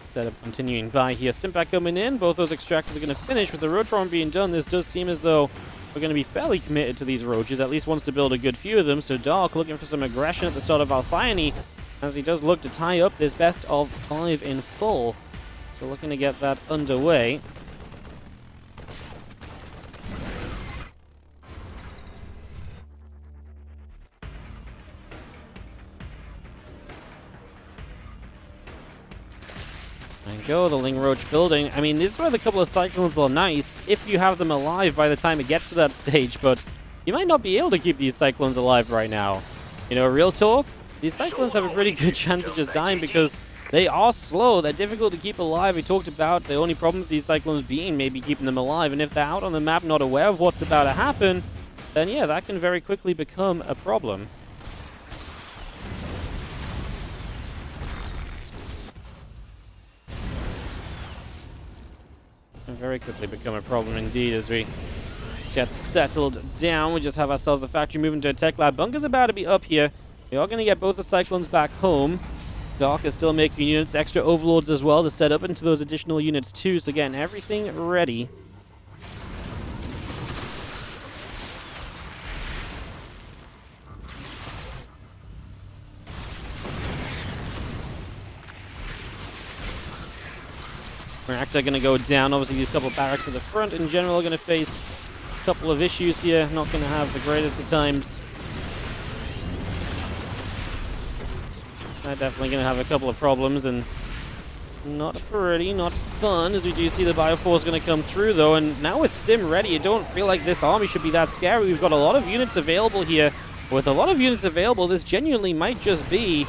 setup continuing by here. Stimpack coming in. Both those Extractors are going to finish. With the Rotron being done, this does seem as though we're going to be fairly committed to these Roaches. At least wants to build a good few of them. So Dark looking for some aggression at the start of Alcyone, as he does look to tie up this best of 5 in full. So looking to get that underway. Go, the Ling Roach building. I mean, this is where the couple of Cyclones are nice if you have them alive by the time it gets to that stage, but you might not be able to keep these Cyclones alive right now. You know, real talk, these Cyclones have a pretty good chance of just dying because they are slow. They're difficult to keep alive. We talked about the only problem with these Cyclones being maybe keeping them alive, and if they're out on the map not aware of what's about to happen, then yeah, that can very quickly become a problem. Very quickly become a problem indeed as we get settled down. We just have ourselves the factory moving to a tech lab. Bunker's about to be up here. We are going to get both the Cyclones back home. Dark is still making units, extra Overlords as well to set up into those additional units too. So again, everything ready. Reactor going to go down. Obviously, these couple of barracks at the front in general are going to face a couple of issues here. Not going to have the greatest of times. They're definitely going to have a couple of problems, and Not pretty, not fun, as we do see the Bioforce going to come through, though. And now with Stim ready, you don't feel like this army should be that scary. We've got a lot of units available here. With a lot of units available, this genuinely might just be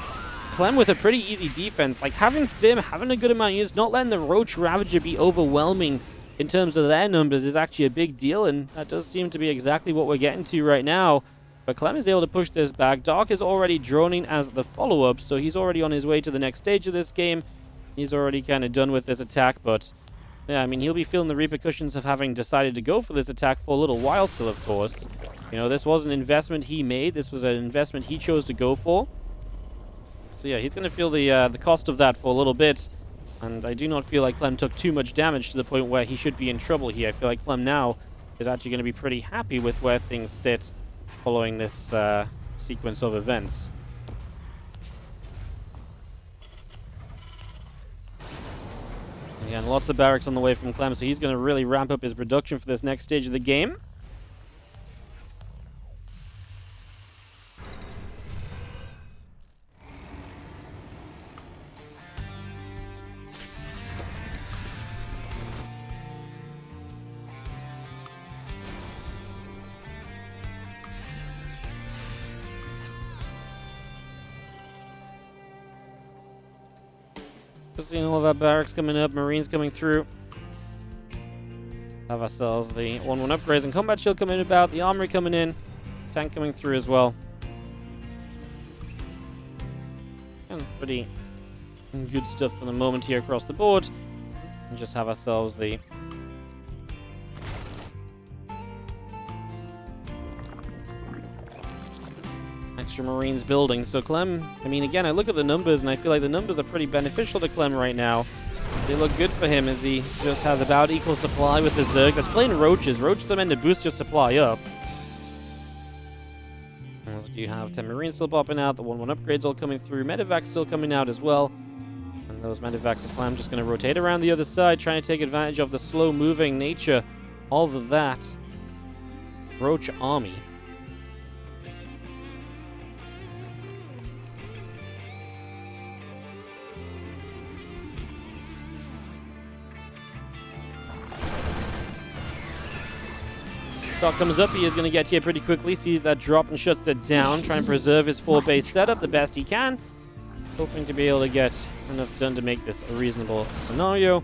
Clem with a pretty easy defense. Like, having Stim, having a good amount of units, not letting the Roach Ravager be overwhelming in terms of their numbers is actually a big deal. And that does seem to be exactly what we're getting to right now. But Clem is able to push this back. Dark is already droning as the follow-up, so he's already on his way to the next stage of this game. He's already kind of done with this attack, but yeah, I mean, he'll be feeling the repercussions of having decided to go for this attack for a little while still, of course. You know, this was an investment he made. This was an investment he chose to go for. So yeah, he's going to feel the cost of that for a little bit. And I do not feel like Clem took too much damage to the point where he should be in trouble here. I feel like Clem now is actually going to be pretty happy with where things sit following this sequence of events. Again, lots of barracks on the way from Clem, so he's going to really ramp up his production for this next stage of the game. Seeing all of our barracks coming up, Marines coming through. Have ourselves the 1-1 upgrades and combat shield coming about, the armory coming in, tank coming through as well. And pretty good stuff for the moment here across the board. And just have ourselves the extra Marines building. So Clem, I mean, again, I look at the numbers and I feel like the numbers are pretty beneficial to Clem right now. They look good for him as he just has about equal supply with the Zerg that's playing Roaches. Roaches are meant to boost your supply up. As we do have 10 Marines still popping out, the 1-1 upgrades all coming through, Medivacs still coming out as well. And those Medivacs of Clem just going to rotate around the other side, trying to take advantage of the slow-moving nature of that Roach army. Doc comes up, he is going to get here pretty quickly, sees that drop and shuts it down, try and preserve his 4-base setup the best he can, hoping to be able to get enough done to make this a reasonable scenario.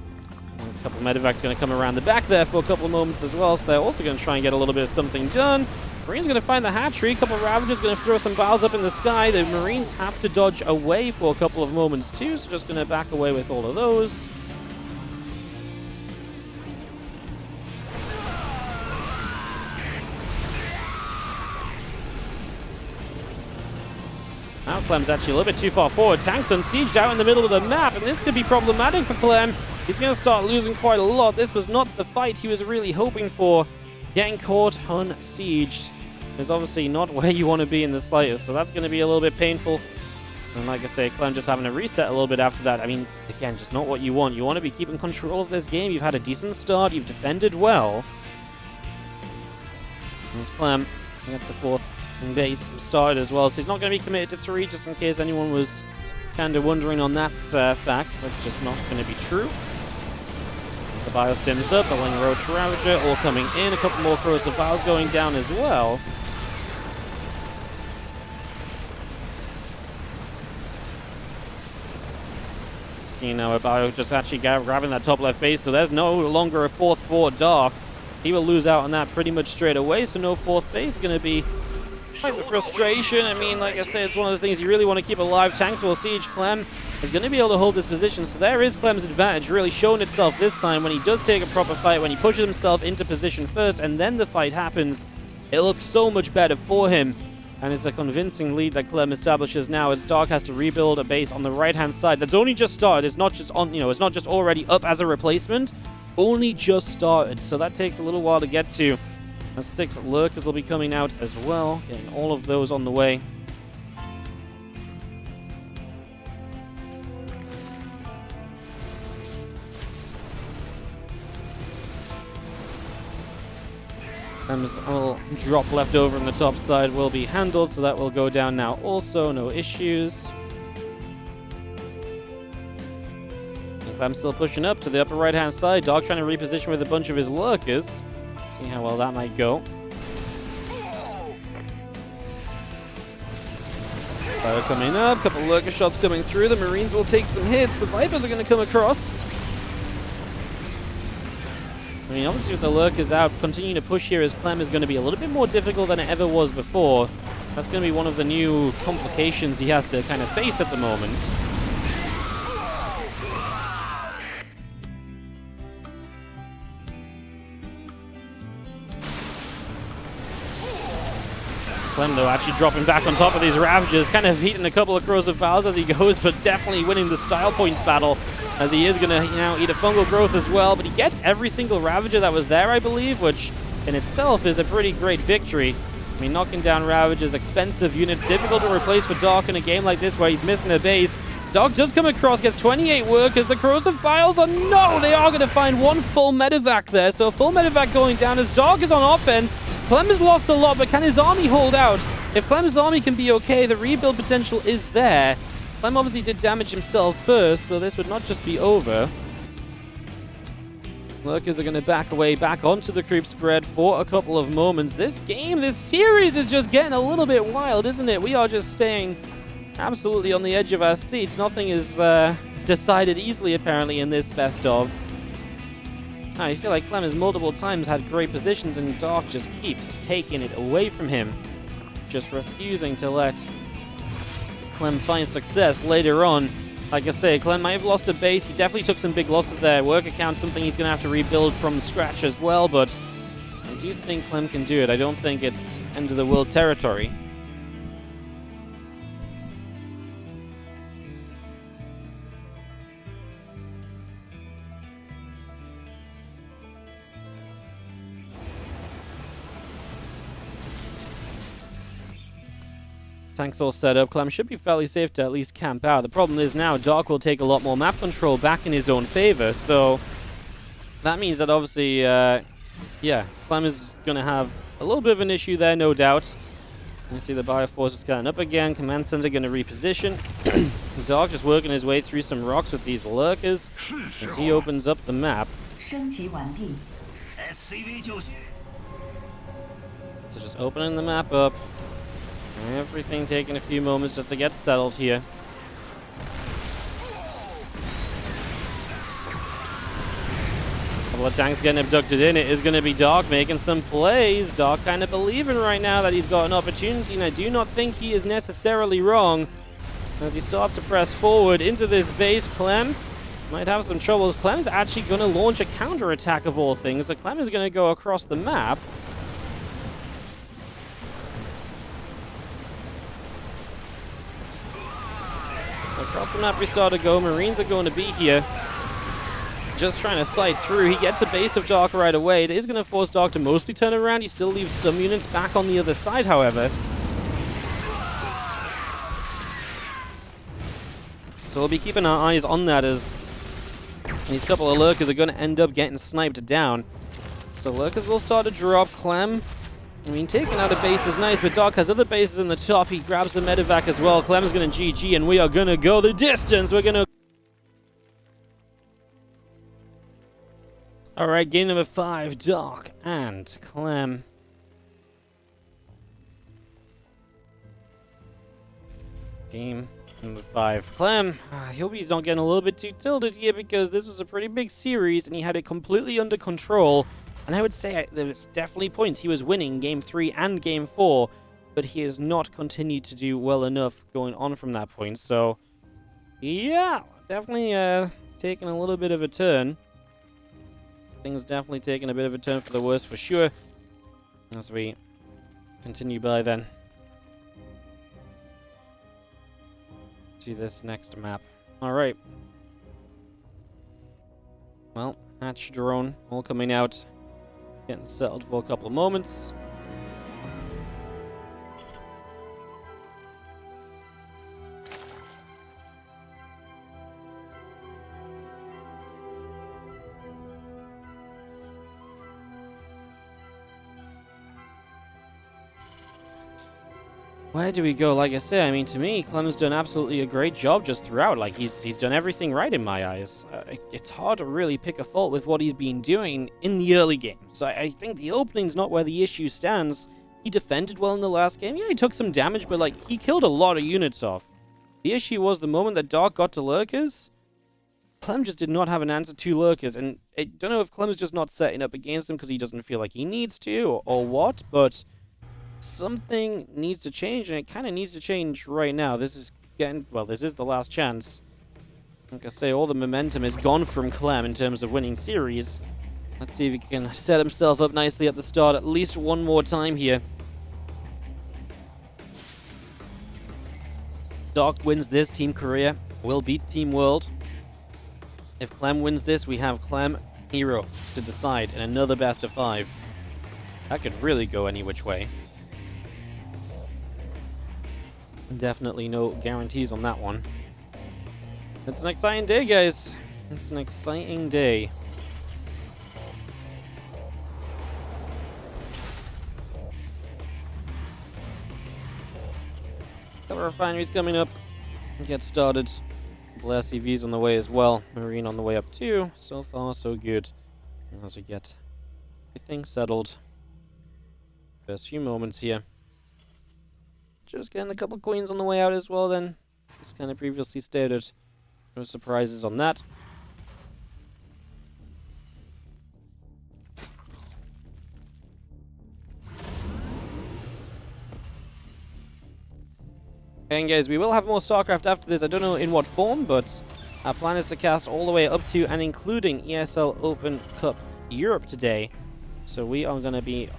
There's a couple of Medivacs going to come around the back there for a couple of moments as well, so they're also going to try and get a little bit of something done. Marines going to find the hatchery, a couple of Ravagers going to throw some bows up in the sky. The Marines have to dodge away for a couple of moments too, so just going to back away with all of those. Now Clem's actually a little bit too far forward. Tanks unsieged out in the middle of the map, and this could be problematic for Clem. He's going to start losing quite a lot. This was not the fight he was really hoping for. Getting caught unsieged is obviously not where you want to be in the slightest, so that's going to be a little bit painful. And like I say, Clem just having to reset a little bit after that. I mean, again, just not what you want. You want to be keeping control of this game. You've had a decent start. You've defended well. And it's Clem. He gets a 4th base started as well, so he's not going to be committed to 3, just in case anyone was kind of wondering on that fact. That's just not going to be true. As the bio stims up, the Ling Roach Ravager all coming in, a couple more Crows of Bios going down as well. See now a bio just actually grabbing that top left base, so there's no longer a 4th for Dark. He will lose out on that pretty much straight away, so no 4th base is going to be quite the frustration. I mean, like I said, it's one of the things you really want to keep alive. Tanks will siege. Clem is going to be able to hold this position, so there is Clem's advantage really showing itself this time when he does take a proper fight, when he pushes himself into position first, and then the fight happens. It looks so much better for him, and it's a convincing lead that Clem establishes now as Dark has to rebuild a base on the right-hand side. That's only just started. It's not just on, it's not just already up as a replacement. Only just started, so that takes a little while to get to. 6 Lurkers will be coming out as well, getting all of those on the way. Clem's little drop left over on the top side will be handled, so that will go down now also, no issues. Clem still pushing up to the upper right-hand side. Dog trying to reposition with a bunch of his lurkers. See how well that might go. Fire coming up, couple lurker shots coming through. The Marines will take some hits. The Vipers are going to come across. I mean, obviously with the lurkers out, continuing to push here as Clem is going to be a little bit more difficult than it ever was before. That's going to be one of the new complications he has to kind of face at the moment. Clem, though, actually dropping back on top of these Ravagers, kind of eating a couple of corrosive bowels as he goes, but definitely winning the style points battle, as he is going to now eat a fungal growth as well. But he gets every single Ravager that was there, I believe, which in itself is a pretty great victory. I mean, knocking down Ravagers, expensive units, difficult to replace for Dark in a game like this where he's missing a base. Dark does come across, gets 28 workers. The corrosive biles are no, they are going to find one full medevac there. So full medevac going down as Dark is on offense. Clem has lost a lot, but can his army hold out? If Clem's army can be okay, the rebuild potential is there. Clem obviously did damage himself first, so this would not just be over. Lurkers are going to back away, back onto the creep spread for a couple of moments. This game, this series is just getting a little bit wild, isn't it? We are just staying absolutely on the edge of our seats. Nothing is decided easily, apparently, in this best of. I feel like Clem has multiple times had great positions, and Dark just keeps taking it away from him. Just refusing to let Clem find success later on. Like I say, Clem might have lost a base. He definitely took some big losses there. Worker count, something he's going to have to rebuild from scratch as well, but I do think Clem can do it. I don't think it's end of the world territory. Tanks all set up. Clem should be fairly safe to at least camp out. The problem is now Dark will take a lot more map control back in his own favor, so that means that obviously, yeah, Clem is going to have a little bit of an issue there, no doubt. You see the Bioforce is cutting up again. Command Center going to reposition. Dark just working his way through some rocks with these lurkers as he opens up the map. So just opening the map up. Everything taking a few moments just to get settled here. Couple of tanks getting abducted in. It is going to be Dark making some plays. Dark kind of believing right now that he's got an opportunity, and I do not think he is necessarily wrong. As he starts to press forward into this base, Clem might have some troubles. Clem's actually going to launch a counterattack of all things. So Clem is going to go across the map. Across the map we start to go. Marines are going to be here. Just trying to fight through. He gets a base of Dark right away. It is going to force Dark to mostly turn around. He still leaves some units back on the other side, however. So we'll be keeping our eyes on that as these couple of lurkers are going to end up getting sniped down. So lurkers will start to drop. Clem, I mean, taking out a base is nice, but Dark has other bases in the top. He grabs the medevac as well. Clem's going to GG, and we are going to go the distance. We're going to... All right, game number 5, Dark and Clem. Game number 5. Clem, I hope he's not getting a little bit too tilted here, because this was a pretty big series, and he had it completely under control. And I would say there's definitely points he was winning Game 3 and Game 4, but he has not continued to do well enough going on from that point. So, yeah, definitely taking a little bit of a turn. Things definitely taking a bit of a turn for the worse for sure. As we continue by then to this next map. All right. Well, hatch drone all coming out. Getting settled for a couple of moments. where do we go? Like I say, I mean, to me, Clem's done absolutely a great job just throughout. Like, he's done everything right in my eyes. It's hard to really pick a fault with what he's been doing in the early game. So I think the opening's not where the issue stands. He defended well in the last game. Yeah, he took some damage, but, like, he killed a lot of units off. The issue was the moment that Dark got to Lurkers, Clem just did not have an answer to Lurkers. And I don't know if Clem's just not setting up against them because he doesn't feel like he needs to or what, but something needs to change, and it kind of needs to change right now. This is the last chance. Like I say, all the momentum is gone from Clem in terms of winning series. Let's see if he can set himself up nicely at the start at least one more time here. Dark wins this, Team Korea will beat Team World. If Clem wins this, we have Clem Hero to decide in another best of 5. That could really go any which way. Definitely no guarantees on that one. It's an exciting day, guys. It's an exciting day. The refinery's coming up. Get started. SCV's on the way as well. Marine on the way up too. So far, so good. As we get everything settled. First few moments here. Just getting a couple queens on the way out as well then. Just kind of previously stated. No surprises on that. And guys, we will have more StarCraft after this. I don't know in what form, but our plan is to cast all the way up to and including ESL Open Cup Europe today. So we are going to be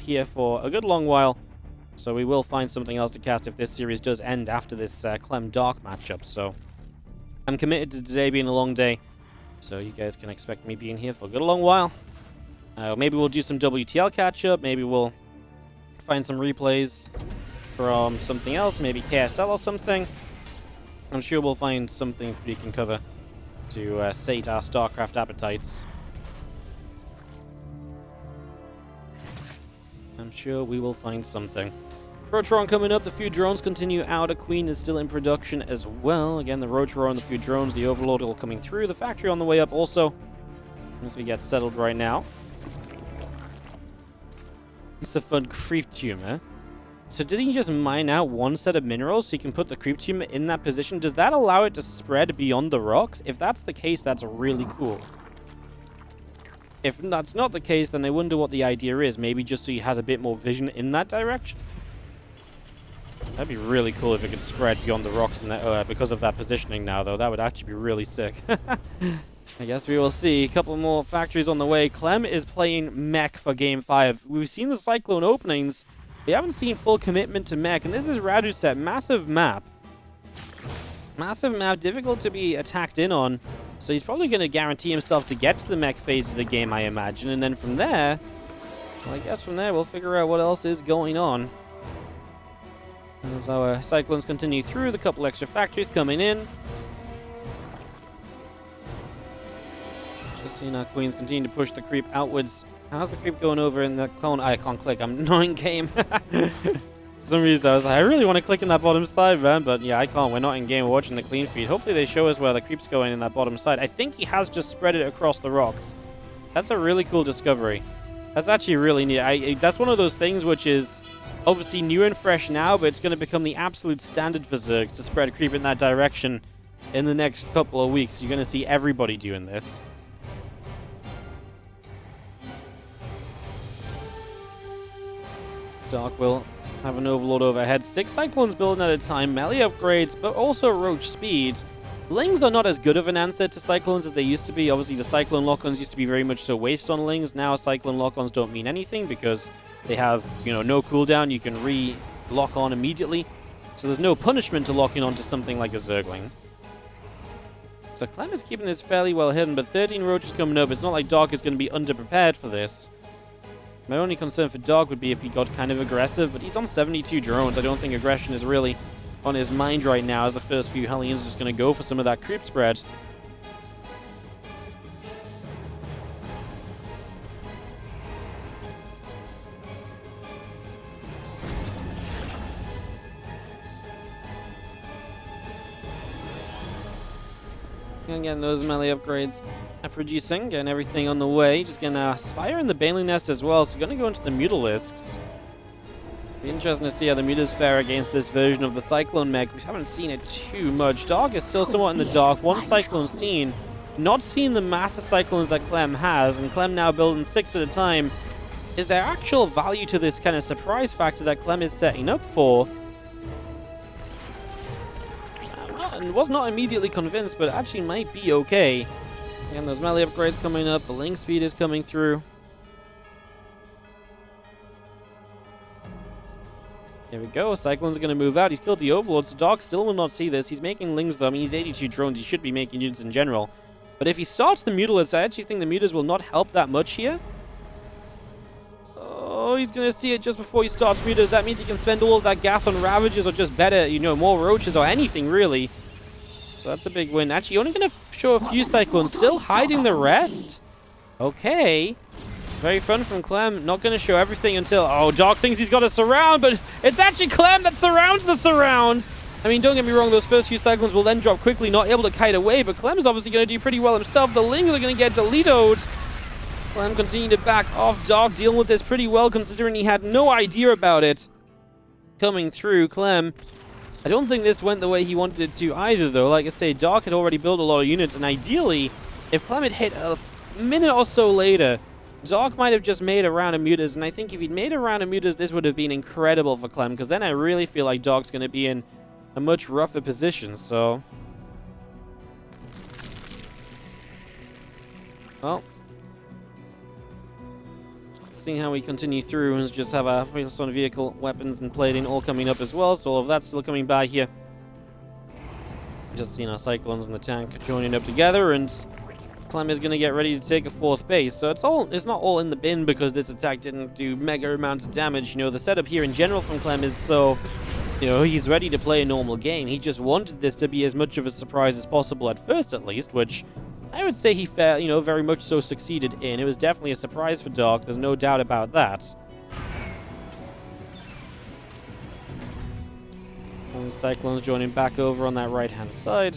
here for a good long while. So we will find something else to cast if this series does end after this Clem Dark matchup. So I'm committed to today being a long day. So you guys can expect me being here for a good long while. Maybe we'll do some WTL catch-up. Maybe we'll find some replays from something else. Maybe KSL or something. I'm sure we'll find something we can cover to sate our StarCraft appetites. I'm sure we will find something. Rotron coming up. The few drones continue out. A queen is still in production as well. Again, the Rotron, the few drones, the Overlord all coming through. The factory on the way up also. As we get settled right now. It's a fun creep tumor. So did he just mine out one set of minerals so you can put the creep tumor in that position? Does that allow it to spread beyond the rocks? If that's the case, that's really cool. If that's not the case, then I wonder what the idea is. Maybe just so he has a bit more vision in that direction. That'd be really cool if it could spread beyond the rocks in that, because of that positioning now, though. That would actually be really sick. I guess we will see. A couple more factories on the way. Clem is playing mech for Game 5. We've seen the Cyclone openings. We haven't seen full commitment to mech, and this is Raduset. Massive map. Massive map, difficult to be attacked in on. So he's probably going to guarantee himself to get to the mech phase of the game, I imagine. And then from there, well, I guess from there we'll figure out what else is going on. As our Cyclones continue through, the couple extra factories coming in. Just seeing our Queens continue to push the creep outwards. How's the creep going over in the clone? I can't click. I'm not in game. For some reason, I was like, I really want to click in that bottom side, man. But yeah, I can't. We're not in game. We're watching the clean feed. Hopefully they show us where the creep's going in that bottom side. I think he has just spread it across the rocks. That's a really cool discovery. That's actually really neat. That's one of those things which is obviously new and fresh now, but it's going to become the absolute standard for Zergs to spread a creep in that direction in the next couple of weeks. You're going to see everybody doing this. Dark will have an Overlord overhead. 6 Cyclones building at a time. Melee upgrades, but also Roach speed. Lings are not as good of an answer to Cyclones as they used to be. Obviously, the Cyclone lock-ons used to be very much so waste on Lings. Now, Cyclone lock-ons don't mean anything because they have, no cooldown. You can re-lock on immediately. So there's no punishment to locking onto something like a Zergling. So Clem is keeping this fairly well hidden, but 13 Roaches coming up. It's not like Dark is going to be underprepared for this. My only concern for Dark would be if he got kind of aggressive, but he's on 72 drones. I don't think aggression is really on his mind right now, as the first few Hellions are just going to go for some of that creep spread. Again, those melee upgrades are producing, getting everything on the way. Just getting a Spire in the Baneling Nest as well, so going to go into the Mutalisks. Be interesting to see how the Mutas fare against this version of the Cyclone mech. We haven't seen it too much. Dark is still somewhat in the dark. One Cyclone seen. Not seeing the massive Cyclones that Clem has, and Clem now building 6 at a time. Is there actual value to this kind of surprise factor that Clem is setting up for? And was not immediately convinced, but actually might be okay. Again, those melee upgrades coming up. The link speed is coming through. There we go. Cyclone's are going to move out. He's killed the Overlord, so Dark still will not see this. He's making Lings, though. I mean, he's 82 drones. He should be making units in general. But if he starts the Mutalisks, I actually think the Mutas will not help that much here. Oh, he's going to see it just before he starts Mutas. That means he can spend all of that gas on Ravagers or just better, you know, more Roaches or anything, really. So that's a big win. Actually, only going to show a few Cyclones. Still hiding the rest. Okay. Very fun from Clem. Not going to show everything until... Oh, Dark thinks he's got a surround, but it's actually Clem that surrounds the surround. I mean, don't get me wrong, those first few Cyclones will then drop quickly, not able to kite away, but Clem is obviously going to do pretty well himself. The Lings are going to get deleted. Clem continuing to back off. Dark dealing with this pretty well, considering he had no idea about it. Coming through, Clem. I don't think this went the way he wanted it to either, though. Like I say, Dark had already built a lot of units, and ideally, if Clem had hit a minute or so later, Dark might have just made a round of Mutas, and I think if he'd made a round of Mutas, this would have been incredible for Clem, because then I really feel like Dark's going to be in a much rougher position, so... Well... Seeing how we continue through and just have our focus on vehicle, weapons, and plating all coming up as well, so all of that's still coming by here. Just seeing our Cyclones and the tank joining up together, and Clem is going to get ready to take a 4th base. So it's not all in the bin because this attack didn't do mega amounts of damage. You know, the setup here in general from Clem is so, you know, he's ready to play a normal game. He just wanted this to be as much of a surprise as possible at first, at least, which I would say he, you know, very much so succeeded in. It was definitely a surprise for Dark. There's no doubt about that. And the Cyclones joining back over on that right-hand side.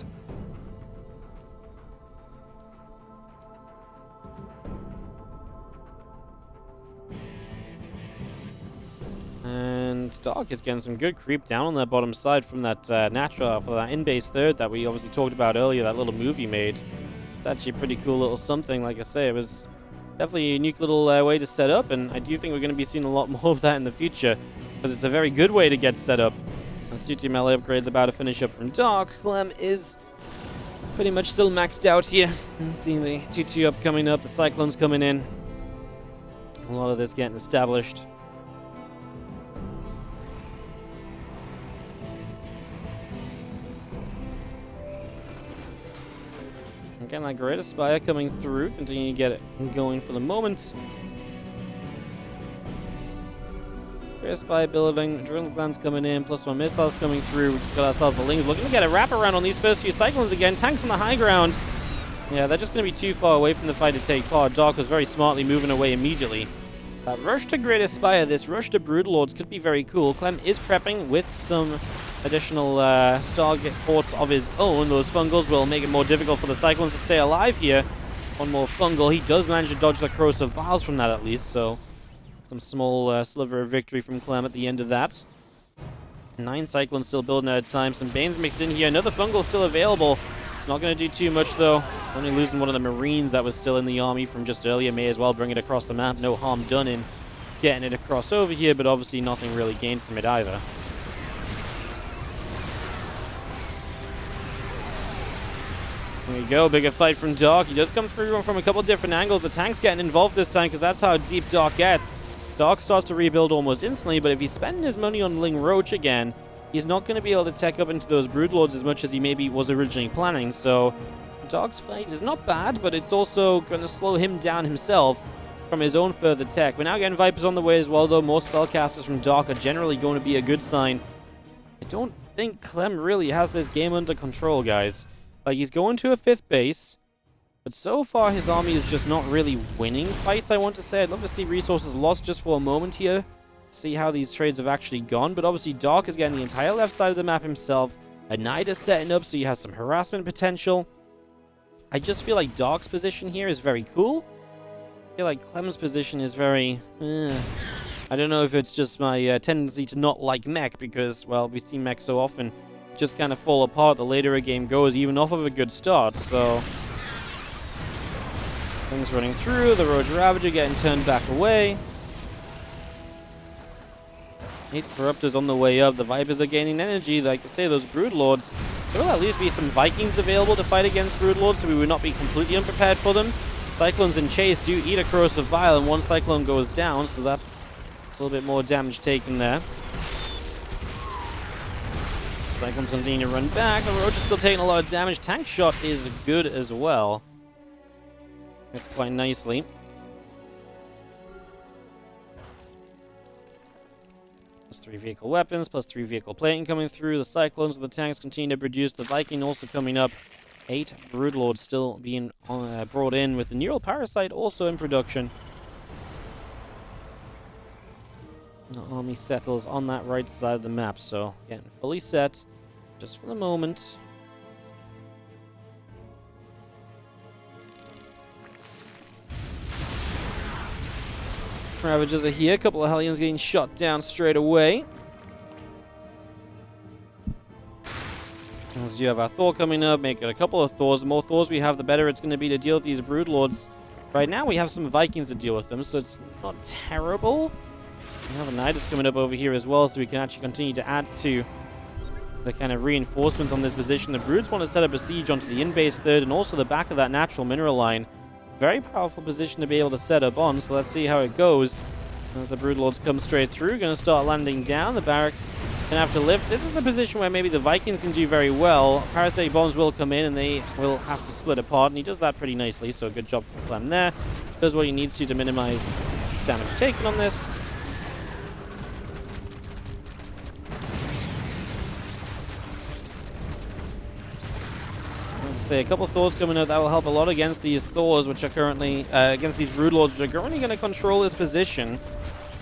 And Dark is getting some good creep down on that bottom side from that natural, for that in-base third that we obviously talked about earlier, that little move he made. It's actually a pretty cool little something, like I say. It was definitely a unique little way to set up, and I do think we're going to be seeing a lot more of that in the future, because it's a very good way to get set up. As 2 melee upgrades about to finish up from Dark, Clem is pretty much still maxed out here. Seeing the 2 up coming up, the Cyclones coming in. A lot of this getting established. Again, that Great Aspire coming through, continue to get it going for the moment. Great Aspire building, Adrenaline Glands coming in, +1 missiles coming through. We just got ourselves the Lings. Looking to get a wraparound on these first few Cyclones again. Tanks on the high ground. Yeah, they're just going to be too far away from the fight to take part. Dark was very smartly moving away immediately. Rush to Great Aspire, this rush to Broodlords could be very cool. Clem is prepping with some additional Stargate ports of his own. Those fungals will make it more difficult for the Cyclones to stay alive here. One more fungal. He does manage to dodge the corrosive vials from that at least, so some small sliver of victory from Clem at the end of that. 9 Cyclones still building at a time. Some Banes mixed in here. Another fungal still available. It's not going to do too much though. Only losing one of the Marines that was still in the army from just earlier. May as well bring it across the map. No harm done in getting it across over here, but obviously nothing really gained from it either. There we go, bigger fight from Dark. He does come through from a couple different angles. The tank's getting involved this time because that's how deep Dark gets. Dark starts to rebuild almost instantly, but if he's spending his money on Ling Roach again, he's not going to be able to tech up into those Broodlords as much as he maybe was originally planning. So Dark's fight is not bad, but it's also going to slow him down himself from his own further tech. We're now getting Vipers on the way as well, though. More spellcasters from Dark are generally going to be a good sign. I don't think Clem really has this game under control, guys. Like, he's going to a 5th base, but so far his army is just not really winning fights, I want to say. I'd love to see resources lost just for a moment here, see how these trades have actually gone, but obviously Dark is getting the entire left side of the map himself. A Knight is setting up, so he has some harassment potential. I just feel like Dark's position here is very cool. I feel like Clem's position is very... I don't know if it's just my tendency to not like mech, because, well, we see mech so often just kind of fall apart the later a game goes, even off of a good start, so... Things running through, the Roach Ravager getting turned back away. 8 Corruptors on the way up, the Vipers are gaining energy. Like I say, those Broodlords, there will at least be some Vikings available to fight against Broodlords, so we would not be completely unprepared for them. Cyclones in chase do eat a Corrosive Vial, and one Cyclone goes down, so that's a little bit more damage taken there. Cyclones continue to run back. The Roach is still taking a lot of damage. Tank Shot is good as well. It's quite nicely. Plus 3 vehicle weapons, plus 3 vehicle plating coming through. The Cyclones and the tanks continue to produce. The Viking also coming up. 8 Broodlords still being brought in, with the Neural Parasite also in production. The army settles on that right side of the map, so getting fully set just for the moment. Ravagers are here. A couple of Hellions getting shot down straight away. As you have our Thor coming up, make it a couple of Thors. The more Thors we have, the better it's going to be to deal with these Broodlords. Right now, we have some Vikings to deal with them, so it's not terrible. We have a Nidus coming up over here as well, so we can actually continue to add to the kind of reinforcements on this position. The Broods want to set up a siege onto the in-base third and also the back of that natural mineral line. Very powerful position to be able to set up on, so let's see how it goes. As the Broodlords come straight through, going to start landing down. The barracks going to have to lift. This is the position where maybe the Vikings can do very well. Parasitic bombs will come in and they will have to split apart, and he does that pretty nicely, so good job from Clem there. Does what he needs to minimize damage taken on this. Say a couple of Thors coming out, that will help a lot against these Thors, which are currently against these Broodlords, which are currently going to control this position.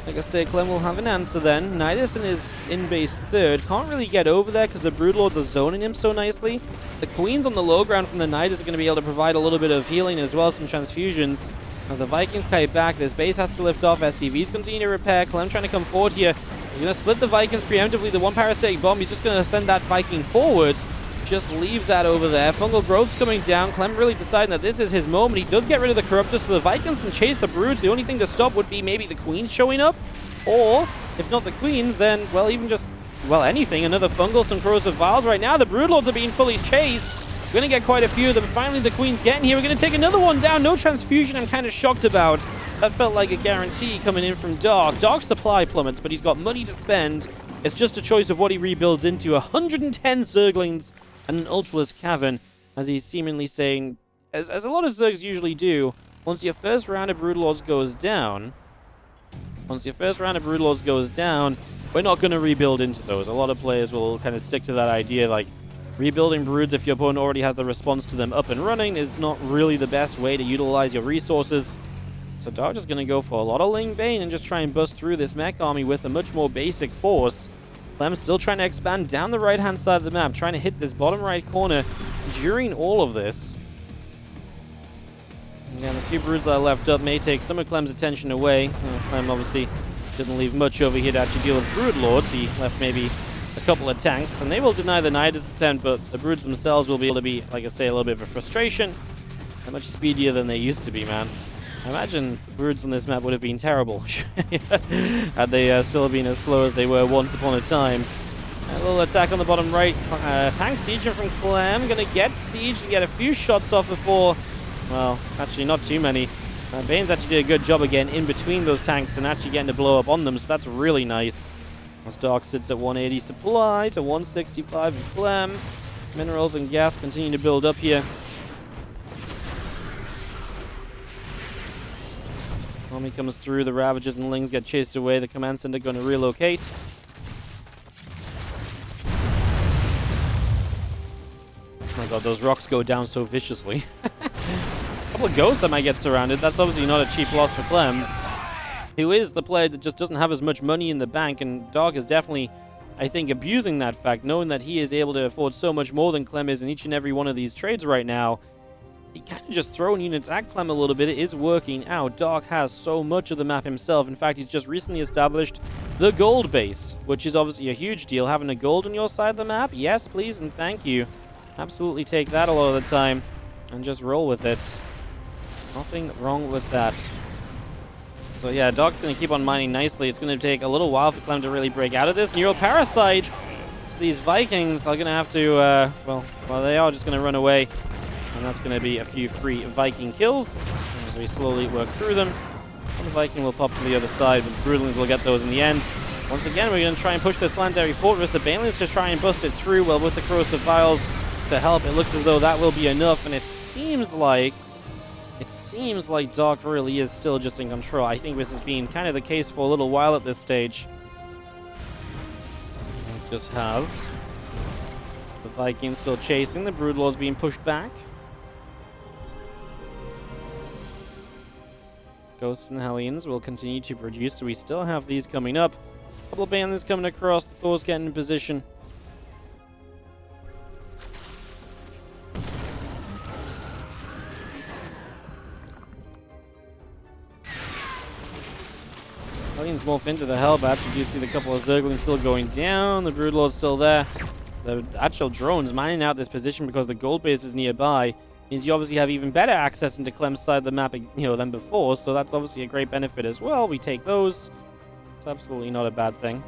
Like I say, Clem will have an answer then. Nidus in his in-base third can't really get over there because the Broodlords are zoning him so nicely. The Queens on the low ground from the Nidus are going to be able to provide a little bit of healing as well, some transfusions. As the Vikings kite back, this base has to lift off. SCVs continue to repair. Clem trying to come forward here. He's going to split the Vikings preemptively. The one parasitic bomb, he's just going to send that Viking forward. Just leave that over there. Fungal Growth's coming down. Clem really deciding that this is his moment. He does get rid of the Corruptor, so the Vikings can chase the Broods. The only thing to stop would be maybe the Queens showing up. Or, if not the Queens, then, well, even just, well, anything. Another Fungal, some Corrosive Vials. Right now, the Broodlords are being fully chased. We're going to get quite a few of them. Finally, the Queen's getting here. We're going to take another one down. No transfusion I'm kind of shocked about. That felt like a guarantee coming in from Dark. Dark's supply plummets, but he's got money to spend. It's just a choice of what he rebuilds into. 110 Zerglings and an Ultralisk Cavern, as he's seemingly saying, as a lot of Zergs usually do, once your first round of Broodlords goes down, we're not going to rebuild into those. A lot of players will kind of stick to that idea, like, rebuilding Broods if your opponent already has the response to them up and running is not really the best way to utilize your resources. So Dark just going to go for a lot of Ling Bane and just try and bust through this mech army with a much more basic force. Clem's still trying to expand down the right-hand side of the map, trying to hit this bottom right corner during all of this. Again, the few Broods that are left up may take some of Clem's attention away. Clem obviously didn't leave much over here to actually deal with Broodlords. He left maybe a couple of tanks, and they will deny the Nidus attempt, but the Broods themselves will be able to be, like I say, a little bit of a frustration. They're much speedier than they used to be, man. I imagine Broods on this map would have been terrible had they still been as slow as they were once upon a time. A little attack on the bottom right. Tank sieging from Clem. Going to get sieged and get a few shots off before... Well, actually not too many. Bane's actually did a good job again in between those tanks and actually getting to blow up on them, so that's really nice. As Dark sits at 180 supply to 165 of Clem. Minerals and gas continue to build up here. Army comes through, the Ravagers and Lings get chased away, the command center going to relocate. Oh my god, those rocks go down so viciously. A couple of ghosts that might get surrounded, that's obviously not a cheap loss for Clem, who is the player that just doesn't have as much money in the bank, and Dark is definitely, I think, abusing that fact, knowing that he is able to afford so much more than Clem is in each and every one of these trades right now. he kind of just throwing units at Clem a little bit. It is working out. Dark has so much of the map himself. In fact, he's just recently established the gold base, which is obviously a huge deal. Having a gold on your side of the map, yes, please, and thank you. Absolutely take that a lot of the time and just roll with it. Nothing wrong with that. So yeah, Dark's going to keep on mining nicely. It's going to take a little while for Clem to really break out of this. Neural Parasites! So these Vikings are going to have to, well, they are just going to run away. And that's going to be a few free Viking kills as we slowly work through them. And the Viking will pop to the other side, but the Broodlings will get those in the end. Once again, we're going to try and push this Planetary Fortress. The Banelings just try and bust it through. Well, with the Corrosive Vials to help, it looks as though that will be enough. And it seems like Dark really is still just in control. I think this has been kind of the case for a little while at this stage. Let's just have the Vikings still chasing. The Broodlords being pushed back. Ghosts and Hellions will continue to produce, so we still have these coming up. A couple of Banelings coming across. The Thor's getting in position. Hellions morph into the Hellbats. We do see the couple of Zerglings still going down. The Broodlord's still there. The actual drones mining out this position because the gold base is nearby. Means you obviously have even better access into Clem's side of the map, than before. So that's obviously a great benefit as well. We take those. It's absolutely not a bad thing.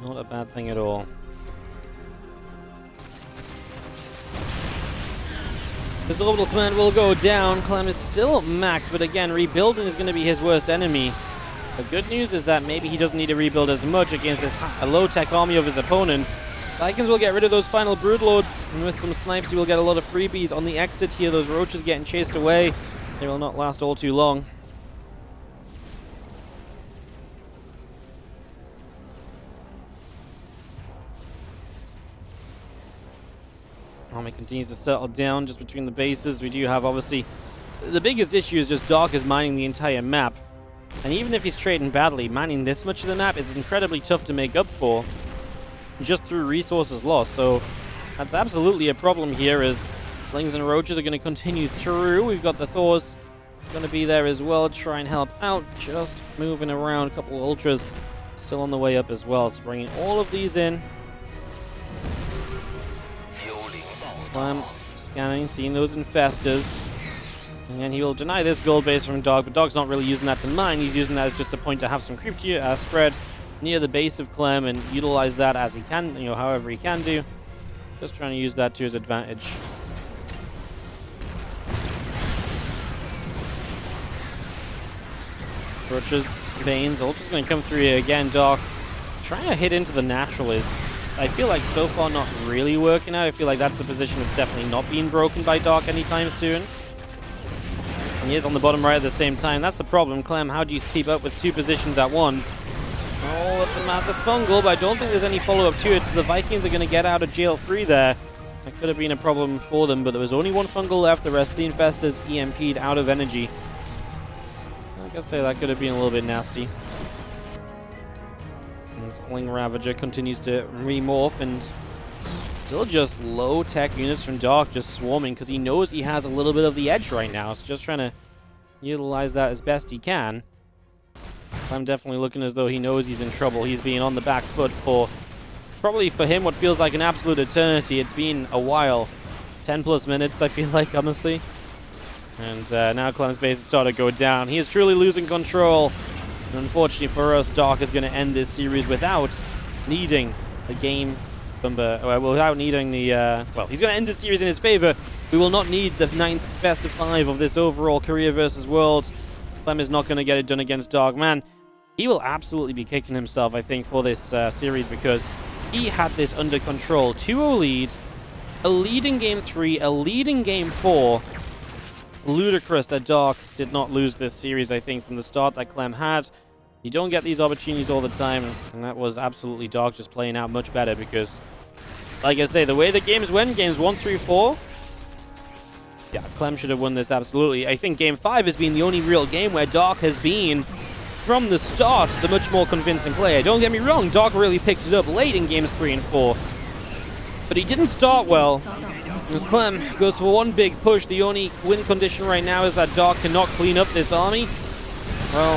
Not a bad thing at all. His orbital command will go down. Clem is still max, but again, rebuilding is going to be his worst enemy. The good news is that maybe he doesn't need to rebuild as much against this low-tech army of his opponent. Vikings will get rid of those final Broodlords, and with some snipes he will get a lot of freebies on the exit here. Those roaches getting chased away. They will not last all too long. Army continues to settle down just between the bases. We do have, obviously, the biggest issue is just Dark is mining the entire map. And even if he's trading badly, mining this much of the map is incredibly tough to make up for just through resources lost. So that's absolutely a problem here, as Slings and Roaches are going to continue through. We've got the Thors going to be there as well, try and help out. Just moving around. A couple of Ultras still on the way up as well. So bringing all of these in. Clem scanning, seeing those Infestors. And then he will deny this gold base from Dog, but Dog's not really using that to mine. He's using that as just a point to have some creep spread near the base of Clem and utilize that as he can, however he can do. Just trying to use that to his advantage. Roaches, Banes, all just going to come through here again. Dark trying to hit into the natural is, I feel like, so far not really working out. I feel like that's a position that's definitely not being broken by Dark anytime soon. And he is on the bottom right at the same time. That's the problem. Clem, how do you keep up with two positions at once? Oh, that's a massive fungal, but I don't think there's any follow-up to it. So the Vikings are going to get out of jail free there. That could have been a problem for them, but there was only one fungal left. The rest of the Infestors EMP'd out of energy. I guess that could have been a little bit nasty. And Sling Ravager continues to remorph, and still just low-tech units from Dark just swarming because he knows he has a little bit of the edge right now. So just trying to utilize that as best he can. I'm definitely looking as though he knows he's in trouble. He's been on the back foot for probably, for him, what feels like an absolute eternity. It's been a while. 10+ minutes, I feel like, honestly. And now Clem's base has started to go down. He is truly losing control. And unfortunately for us, Dark is going to end this series without needing a game without needing the... well, he's going to end this series in his favor. We will not need the 9th best of 5 of this overall career versus world. Clem is not going to get it done against Dark. Man, he will absolutely be kicking himself, I think, for this series, because he had this under control. 2-0 lead, a lead in Game 3, a lead in Game 4. Ludicrous that Dark did not lose this series, I think, from the start that Clem had. You don't get these opportunities all the time, and that was absolutely Dark just playing out much better because, like I say, the way the games went, games 1 through 4, yeah, Clem should have won this absolutely. I think Game 5 has been the only real game where Dark has been, from the start, the much more convincing player. Don't get me wrong, Dark really picked it up late in Games 3 and 4. But he didn't start well. As Clem goes for one big push, the only win condition right now is that Dark cannot clean up this army. Well,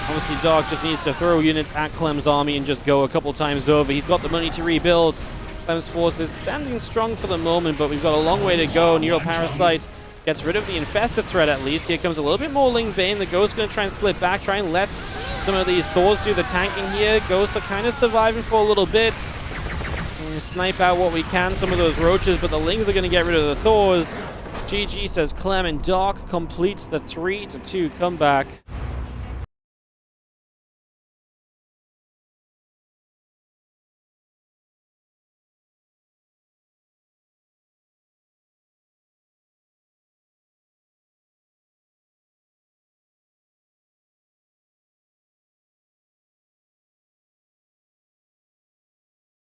obviously Dark just needs to throw units at Clem's army and just go a couple times over. He's got the money to rebuild. Clem's forces standing strong for the moment, but we've got a long way to go. Neural Parasite gets rid of the infested threat at least. Here comes a little bit more Ling Bane. The Ghost's going to try and split back, try and let some of these Thors do the tanking here. Ghosts are kind of surviving for a little bit. Snipe out what we can, some of those roaches, but the Lings are going to get rid of the Thors. GG, says Clem, and Dark completes the 3-2 comeback.